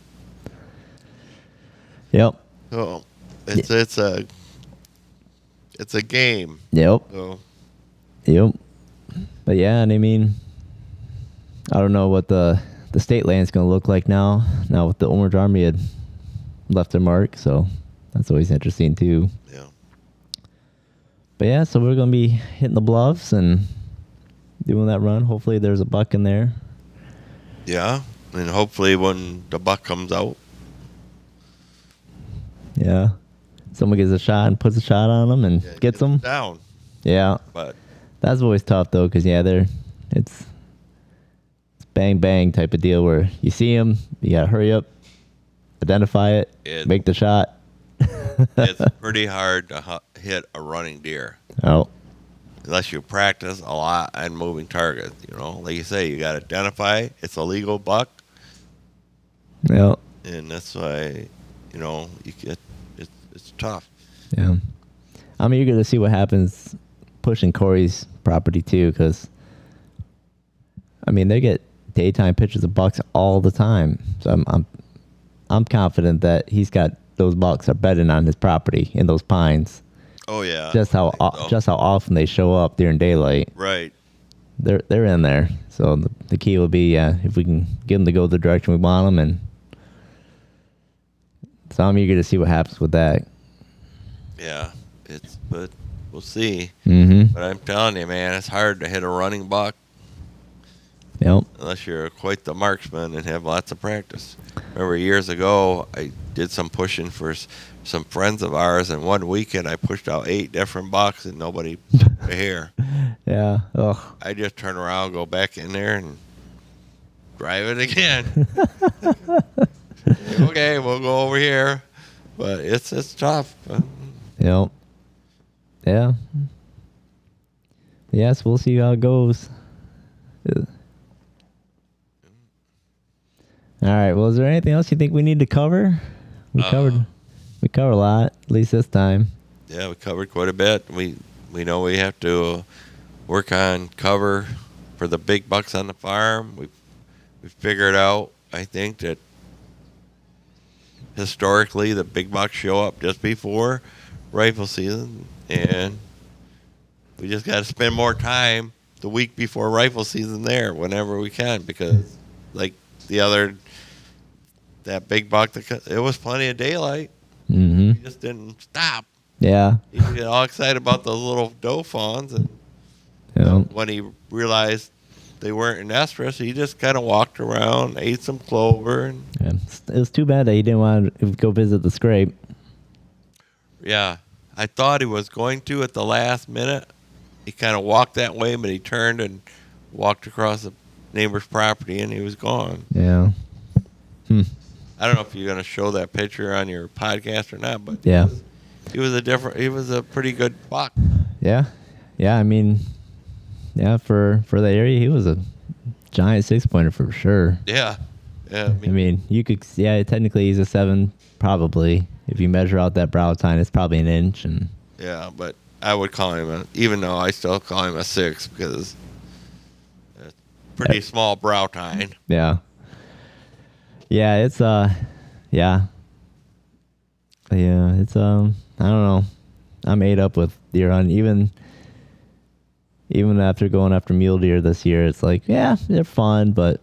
Yep. So it's a game. Yep. So Yep. But yeah, and I mean, I don't know what the state land's going to look like now. Now with the Orange Army had left their mark, so that's always interesting too. yeah, But yeah, so we're going to be hitting the bluffs and doing that run. Hopefully there's a buck in there. yeah, and hopefully when the buck comes out, Yeah. Someone gets a shot and puts a shot on them and yeah, gets them. down. Yeah. But That's always tough though, because it's bang bang type of deal where you see them, you gotta hurry up, identify it, make the shot. it's pretty hard to hit a running deer Oh, unless you practice a lot on moving targets. You know, like you say, you got to identify it's a legal buck, yeah, and that's why it's tough. yeah. I'm eager to see what happens pushing Corey's property too, because I mean they get daytime pictures of bucks all the time, so I'm confident that he's got those bucks are bedding on his property in those pines. Oh yeah, Just how often they show up during daylight. right. They're in there. So the key will be if we can get them to go the direction we want them, and so I'm eager to see what happens with that. Yeah, but we'll see. Mm-hmm. But I'm telling you, man, it's hard to hit a running buck Yep. unless you're quite the marksman and have lots of practice. Remember years ago, I did some pushing for some friends of ours, and one weekend I pushed out 8 different bucks and nobody took a hair. Yeah. Ugh. I just turn around, go back in there, and drive it again. Okay, we'll go over here, but it's tough. Yep. Yeah. Yes, we'll see how it goes. All right. Well, is there anything else you think we need to cover? We covered a lot, at least this time. Yeah, we covered quite a bit. We know we have to work on cover for the big bucks on the farm. We've figured out, I think, that historically the big bucks show up just before rifle season, and we just got to spend more time the week before rifle season there whenever we can, because like that big buck, it was plenty of daylight. Mm-hmm. He just didn't stop. Yeah. He get all excited about those little doe fawns, and Yep. when he realized they weren't in estrus, he just kind of walked around, ate some clover, and Yeah. It was too bad that he didn't want to go visit the scrape. yeah, I thought he was going to at the last minute. He kind of walked that way, but he turned and walked across the neighbor's property, and he was gone. Yeah. I don't know if you're going to show that picture on your podcast or not, but Yeah. he was a pretty good buck. Yeah. Yeah. I mean, yeah, for the area, he was a giant 6-pointer for sure. Yeah. Yeah. I mean, you could, yeah, technically he's a 7, probably. If you measure out that brow tine, it's probably an inch. And yeah, but I would call him even though I still call him a 6, because it's pretty small brow tine. yeah. Yeah, it's, yeah. Yeah, it's, I don't know. I'm ate up with deer hunting. Even after going after mule deer this year, it's like, yeah, they're fun, but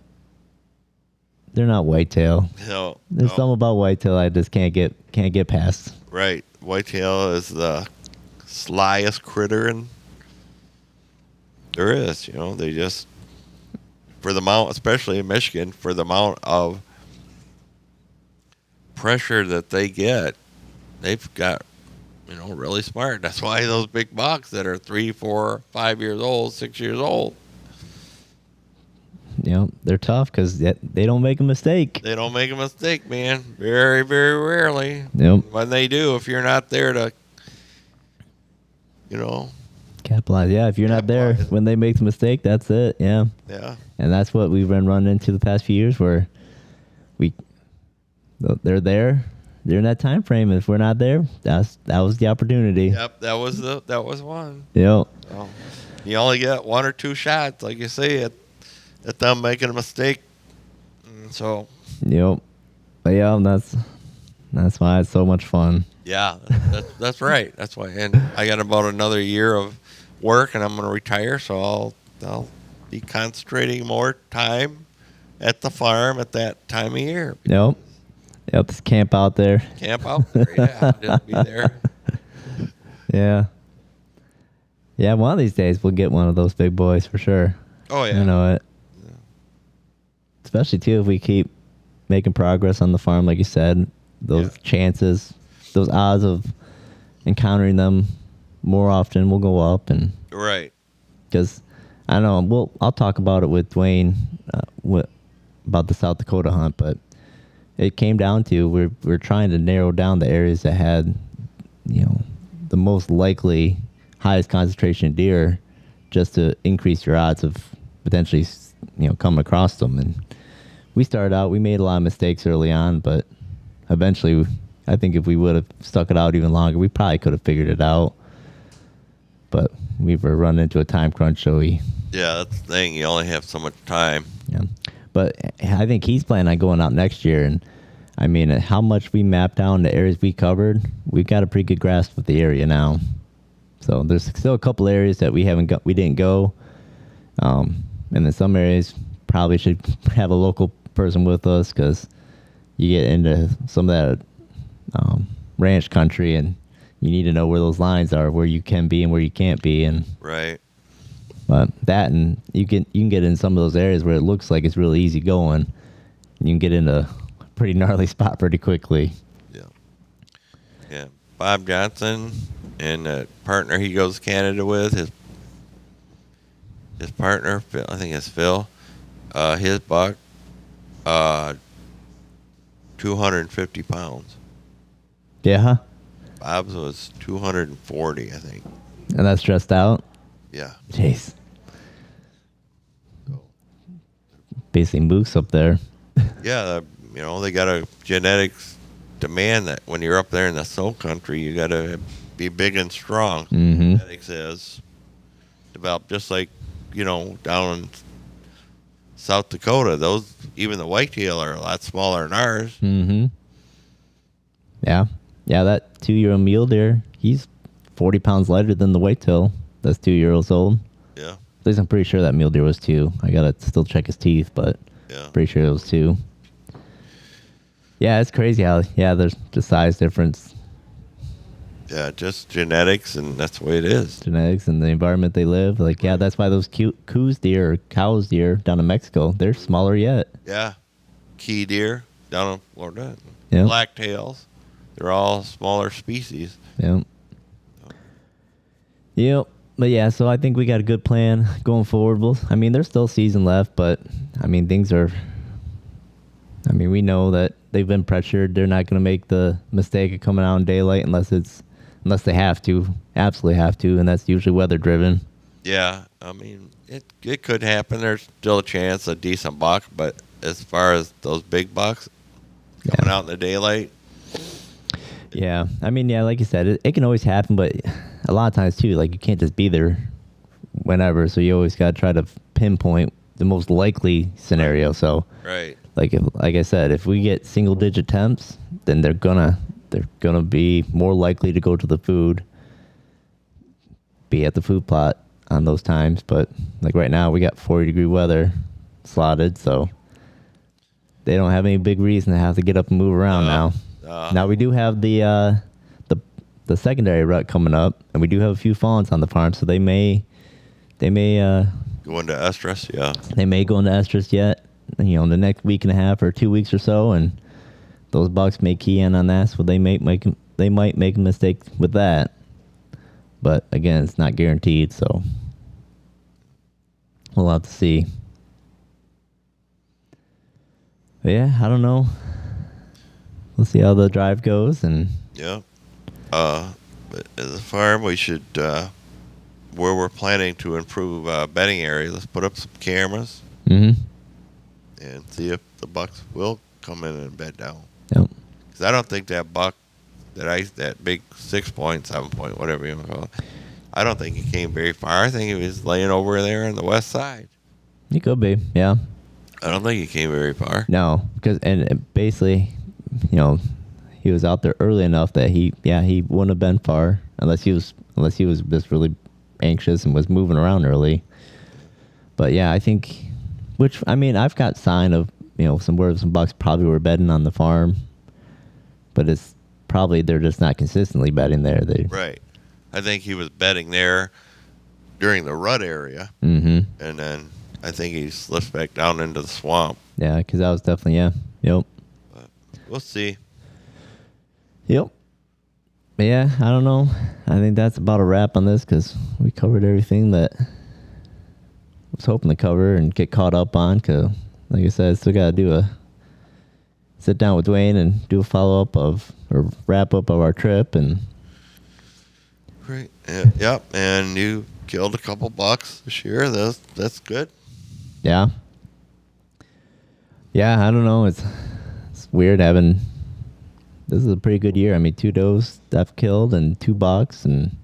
they're not whitetail. No, There's no. something about whitetail I just can't get past. Right. Whitetail is the slyest critter and there is. They just for the amount, especially in Michigan, for the amount of pressure that they get, they've got really smart. That's why those big bucks that are 3, 4, 5 years old, 6 years old, They're tough because they don't make a mistake. they don't make a mistake, man. Very, very rarely. Yep. When they do, if you're not there to, you know, Capitalize. Yeah, if you're not there Capitalize. when they make the mistake, that's it. Yeah. yeah, And that's what we've been running into the past few years where they're there during that time frame. If we're not there, that was the opportunity. yep, that was one. Yep. So, you only get 1 or 2 shots, like you say, at them making a mistake. And so, Yep. But yeah, that's why it's so much fun. yeah, that's right. That's why. And I got about another year of work, and I'm going to retire. So I'll be concentrating more time at the farm at that time of year. Yep. Just camp out there. Camp out there, yeah, just be there. Yeah. Yeah, one of these days we'll get one of those big boys for sure. Oh yeah, You know it. Especially too if we keep making progress on the farm, like you said, those chances, those odds of encountering them more often will go up, and right. because I don't know, I'll talk about it with Dwayne about the South Dakota hunt, but it came down to we're trying to narrow down the areas that had the most likely highest concentration of deer, just to increase your odds of potentially coming across them. And we started out, we made a lot of mistakes early on, but eventually I think if we would have stuck it out even longer, we probably could have figured it out. But we were running into a time crunch, so Yeah, that's the thing. You only have so much time. yeah. But I think he's planning on going out next year, and I mean, how much we mapped down the areas we covered, we've got a pretty good grasp of the area now. So there's still a couple areas that we didn't go, and then some areas probably should have a local person with us because you get into some of that ranch country, and you need to know where those lines are, where you can be and where you can't be, and Right. but that, and you can get in some of those areas where it looks like it's really easy going. You can get into a pretty gnarly spot pretty quickly. Yeah. Yeah. Bob Johnson and a partner he goes to Canada with, his partner, Phil, I think it's Phil, his buck, 250 pounds. Yeah, Bob's was 240, I think. and that's stressed out. Yeah. Jeez, basically moose up there. Yeah, they got a genetics demand that when you're up there in the soul country, you got to be big and strong. Mm-hmm. Genetics is developed just like, down in South Dakota. Even the whitetail are a lot smaller than ours. Mm-hmm. Yeah, that 2-year-old mule deer, he's 40 pounds lighter than the whitetail that's 2 years old. Yeah, At least I'm pretty sure that mule deer was 2. I gotta still check his teeth, but yeah. pretty sure it was 2. Yeah, it's crazy how there's the size difference, Yeah, just genetics, and that's the way it is. genetics, and the environment they live. Like, yeah, that's why those cute coos deer or cows deer down in Mexico, they're smaller yet. Yeah. Key deer down in Florida. Yep. Blacktails. They're all smaller species. Yep. Yep. But yeah, so I think we got a good plan going forward. There's still season left, but we know that they've been pressured. They're not going to make the mistake of coming out in daylight unless they have to, absolutely have to, and that's usually weather driven. Yeah, it could happen. There's still a chance, a decent buck, but as far as those big bucks coming out in the daylight, Yeah, like you said, it can always happen, but a lot of times too, like you can't just be there whenever, so you always got to try to pinpoint the most likely scenario. So, right? like I said, if we get single digit temps, then they're gonna be more likely to go to the food, be at the food plot on those times. But like right now, we got 40-degree weather slotted, so they don't have any big reason to have to get up and move around now. Now we do have the secondary rut coming up, and we do have a few fawns on the farm, so they may Go into estrus, yeah. they may go into estrus yet, in the next week and a half or 2 weeks or so, and those bucks may key in on that, so they might make a mistake with that. But again, it's not guaranteed, so we'll have to see. But yeah, I don't know. We'll see how the drive goes, and Yeah. But as a farm, we should, where we're planning to improve bedding area, let's put up some cameras mm-hmm. and see if the bucks will come in and bed down. Yep. Because I don't think that buck, that big 6 point, 7 point, whatever you want to call it, I don't think he came very far. I think he was laying over there on the west side. He could be, yeah. I don't think he came very far. No, because and basically, he was out there early enough that he wouldn't have been far unless he was just really anxious and was moving around early. But yeah, I think, I've got sign of some bucks probably were bedding on the farm, but it's probably they're just not consistently bedding there. Right. I think he was bedding there during the rut area, mm-hmm. and then I think he slips back down into the swamp. Yeah, because that was definitely yep. But we'll see. Yep. But yeah, I don't know. I think that's about a wrap on this because we covered everything that I was hoping to cover and get caught up on. Because, like I said, I still got to sit down with Dwayne and do a follow-up or wrap up of our trip. And Great. Yep. And you killed a couple bucks this year. That's good. Yeah. Yeah, I don't know. It's weird having... This is a pretty good year. 2 does I've killed and 2 bucks, and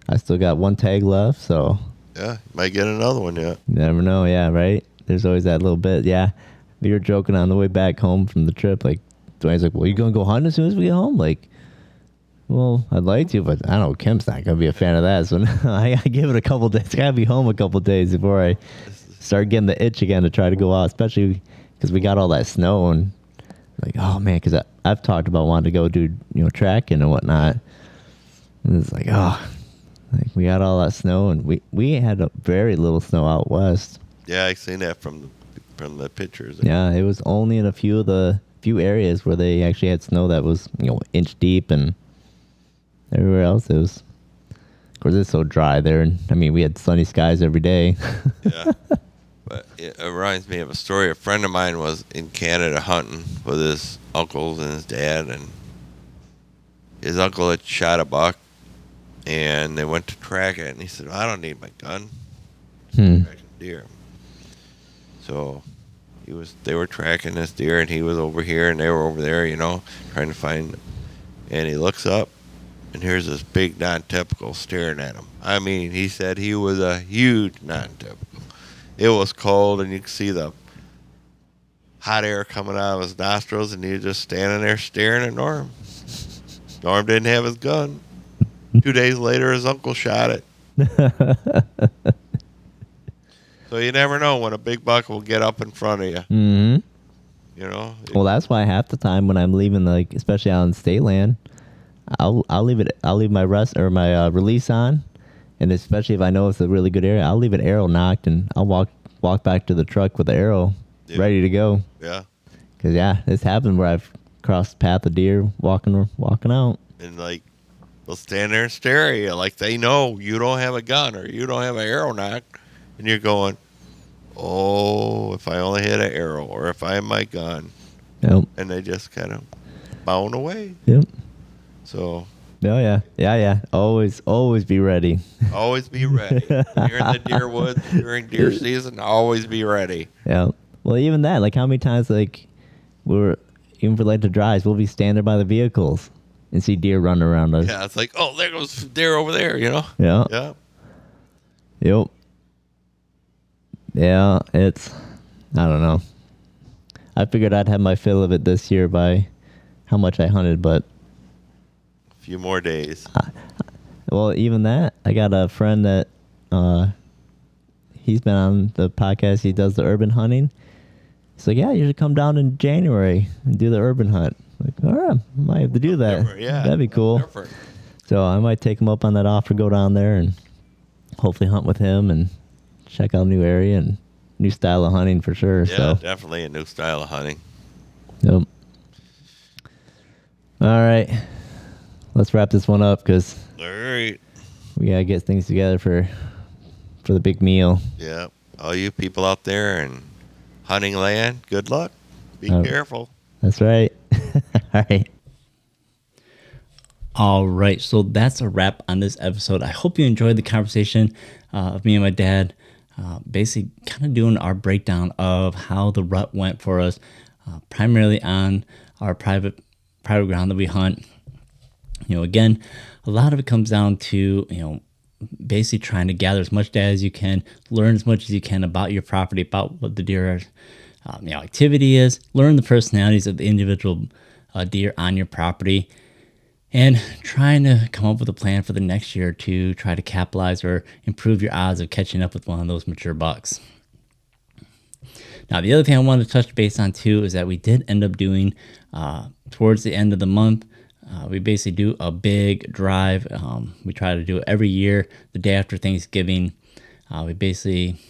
I still got 1 tag left, so... Yeah, you might get another one yet. You never know, yeah, right? There's always that little bit, yeah. We were joking on the way back home from the trip, like, Dwayne's like, well, you going to go hunting as soon as we get home? Like, well, I'd like to, but I know Kim's not going to be a fan of that, so I give it a couple days. I got to be home a couple days before I start getting the itch again to try to go out, especially because we got all that snow and... Like, oh man, because I've talked about wanting to go do tracking and whatnot, and it's like, we got all that snow, and we had a very little snow out west. Yeah, I seen that from the pictures. Yeah, it was only in a few areas where they actually had snow that was inch deep, and everywhere else it was. Of course, it's so dry there, and we had sunny skies every day. Yeah. But it reminds me of a story. A friend of mine was in Canada hunting with his uncles and his dad, and his uncle had shot a buck, and they went to track it, and he said, I don't need my gun. Tracking deer. So they were tracking this deer, and he was over here, and they were over there, trying to find, and he looks up, and here's this big non-typical staring at him. He said he was a huge non-typical. It was cold, and you could see the hot air coming out of his nostrils, and he was just standing there staring at Norm. Norm didn't have his gun. 2 days later, his uncle shot it. So you never know when a big buck will get up in front of you. Mm-hmm. Well, that's why half the time when I'm leaving, especially out in state land, I'll leave my release on. And especially if I know it's a really good area, I'll leave an arrow knocked, and I'll walk back to the truck with the arrow ready to go. Yeah. Because, it's happened where I've crossed the path of deer walking out. And, they'll stand there and stare at you like they know you don't have a gun or you don't have an arrow knocked. And you're going, oh, if I only had an arrow or if I had my gun. Yep. And they just kind of bound away. Yep. So... Oh, yeah. Always be ready. Always be ready. You're in the deer woods during deer season, always be ready. Yeah. Well, even that, how many times, even for the drives, we'll be standing by the vehicles and see deer running around us. Yeah, it's like, oh, there goes deer over there, Yeah. Yeah. Yep. Yeah, I don't know. I figured I'd have my fill of it this year by how much I hunted, but... Few more days. Well, even that, I got a friend that he's been on the podcast. He does the urban hunting. He's like, yeah, you should come down in January and do the urban hunt. Like, all right, might have to do that. Different, yeah, That'd be cool. different. So I might take him up on that offer, go down there and hopefully hunt with him and check out a new area and new style of hunting for sure. Yeah, So, definitely a new style of hunting. yep. All right, let's wrap this one up because All right. we gotta get things together for the big meal. Yeah. All you people out there in hunting land, good luck. Be careful. That's right. All right. All right, so that's a wrap on this episode. I hope you enjoyed the conversation of me and my dad, basically kind of doing our breakdown of how the rut went for us, primarily on our private ground that we hunt. Again, a lot of it comes down to, basically trying to gather as much data as you can, learn as much as you can about your property, about what the deer activity is, learn the personalities of the individual deer on your property, and trying to come up with a plan for the next year to try to capitalize or improve your odds of catching up with one of those mature bucks. Now, the other thing I wanted to touch base on too is that we did end up doing towards the end of the month, we basically do a big drive. We try to do it every year, the day after Thanksgiving. We basically,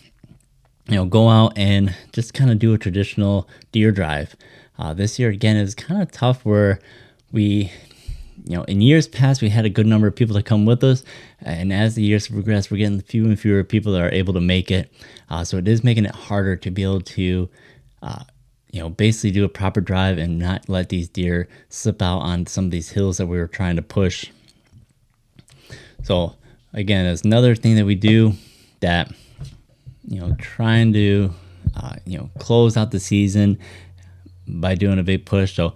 go out and just kind of do a traditional deer drive. This year, again, is kind of tough where we, in years past, we had a good number of people to come with us. And as the years progress, we're getting fewer and fewer people that are able to make it. So it is making it harder to be able to, basically do a proper drive and not let these deer slip out on some of these hills that we were trying to push. So again, it's another thing that we do that, trying to, close out the season by doing a big push. So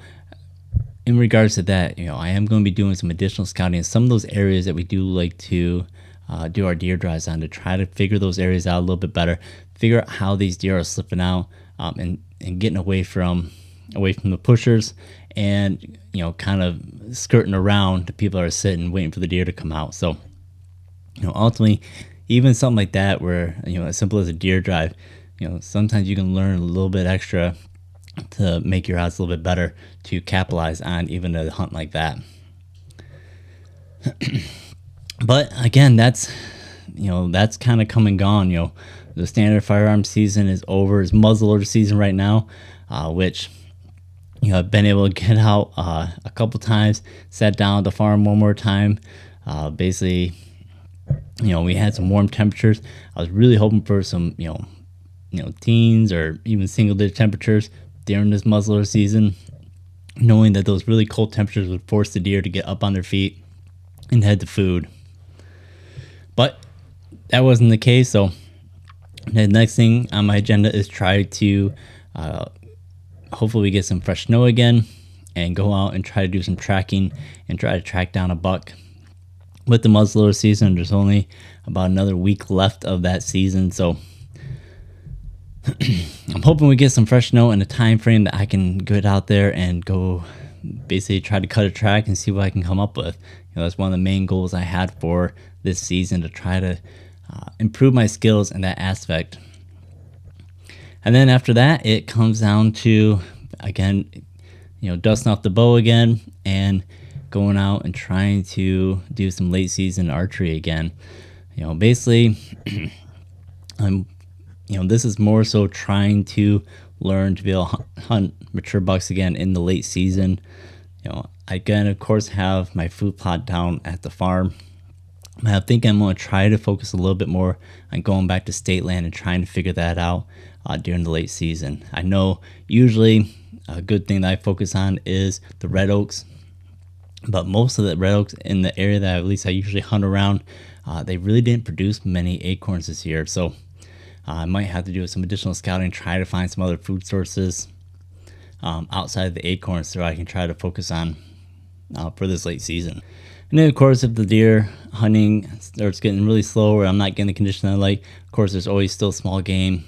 in regards to that, I am going to be doing some additional scouting in some of those areas that we do like to do our deer drives on, to try to figure those areas out a little bit better, figure out how these deer are slipping out, and getting away from the pushers, and kind of skirting around the people that are sitting waiting for the deer to come out. So ultimately, even something like that where as simple as a deer drive, sometimes you can learn a little bit extra to make your odds a little bit better to capitalize on even a hunt like that. But again, that's kind of come and gone. The standard firearm season is over. It's muzzleloader season right now, which I've been able to get out a couple times, sat down at the farm one more time. Basically, we had some warm temperatures. I was really hoping for some teens or even single digit temperatures during this muzzleloader season, knowing that those really cold temperatures would force the deer to get up on their feet and head to food. But that wasn't the case. So the next thing on my agenda is try to hopefully we get some fresh snow again and go out and try to do some tracking and try to track down a buck. With the muzzleloader season, there's only about another week left of that season, so I'm hoping we get some fresh snow in a time frame that I can get out there and go basically try to cut a track and see what I can come up with. That's one of the main goals I had for this season, to try to improve my skills in that aspect. And then after that, it comes down to, again, dusting off the bow again and going out and trying to do some late season archery again. Basically, this is more so trying to learn to be able to hunt mature bucks again in the late season. I again, of course, have my food plot down at the farm. I think I'm going to try to focus a little bit more on going back to state land and trying to figure that out during the late season. I know usually a good thing that I focus on is the red oaks, but most of the red oaks in the area that at least I usually hunt around, they really didn't produce many acorns this year. So I might have to do some additional scouting, try to find some other food sources outside of the acorns so I can try to focus on for this late season. And then, of course, if the deer hunting starts getting really slow or I'm not getting the condition I like, of course, there's always still small game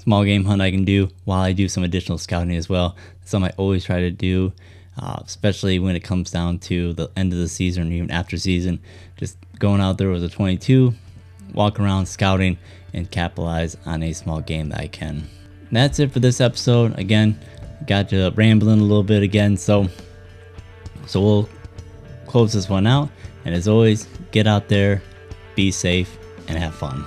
hunt I can do while I do some additional scouting as well. Something I always try to do, especially when it comes down to the end of the season or even after season. Just going out there with a 22, walk around scouting and capitalize on a small game that I can. That's it for this episode. Again, got to rambling a little bit again, so we'll close this one out. And as always, get out there, be safe, and have fun.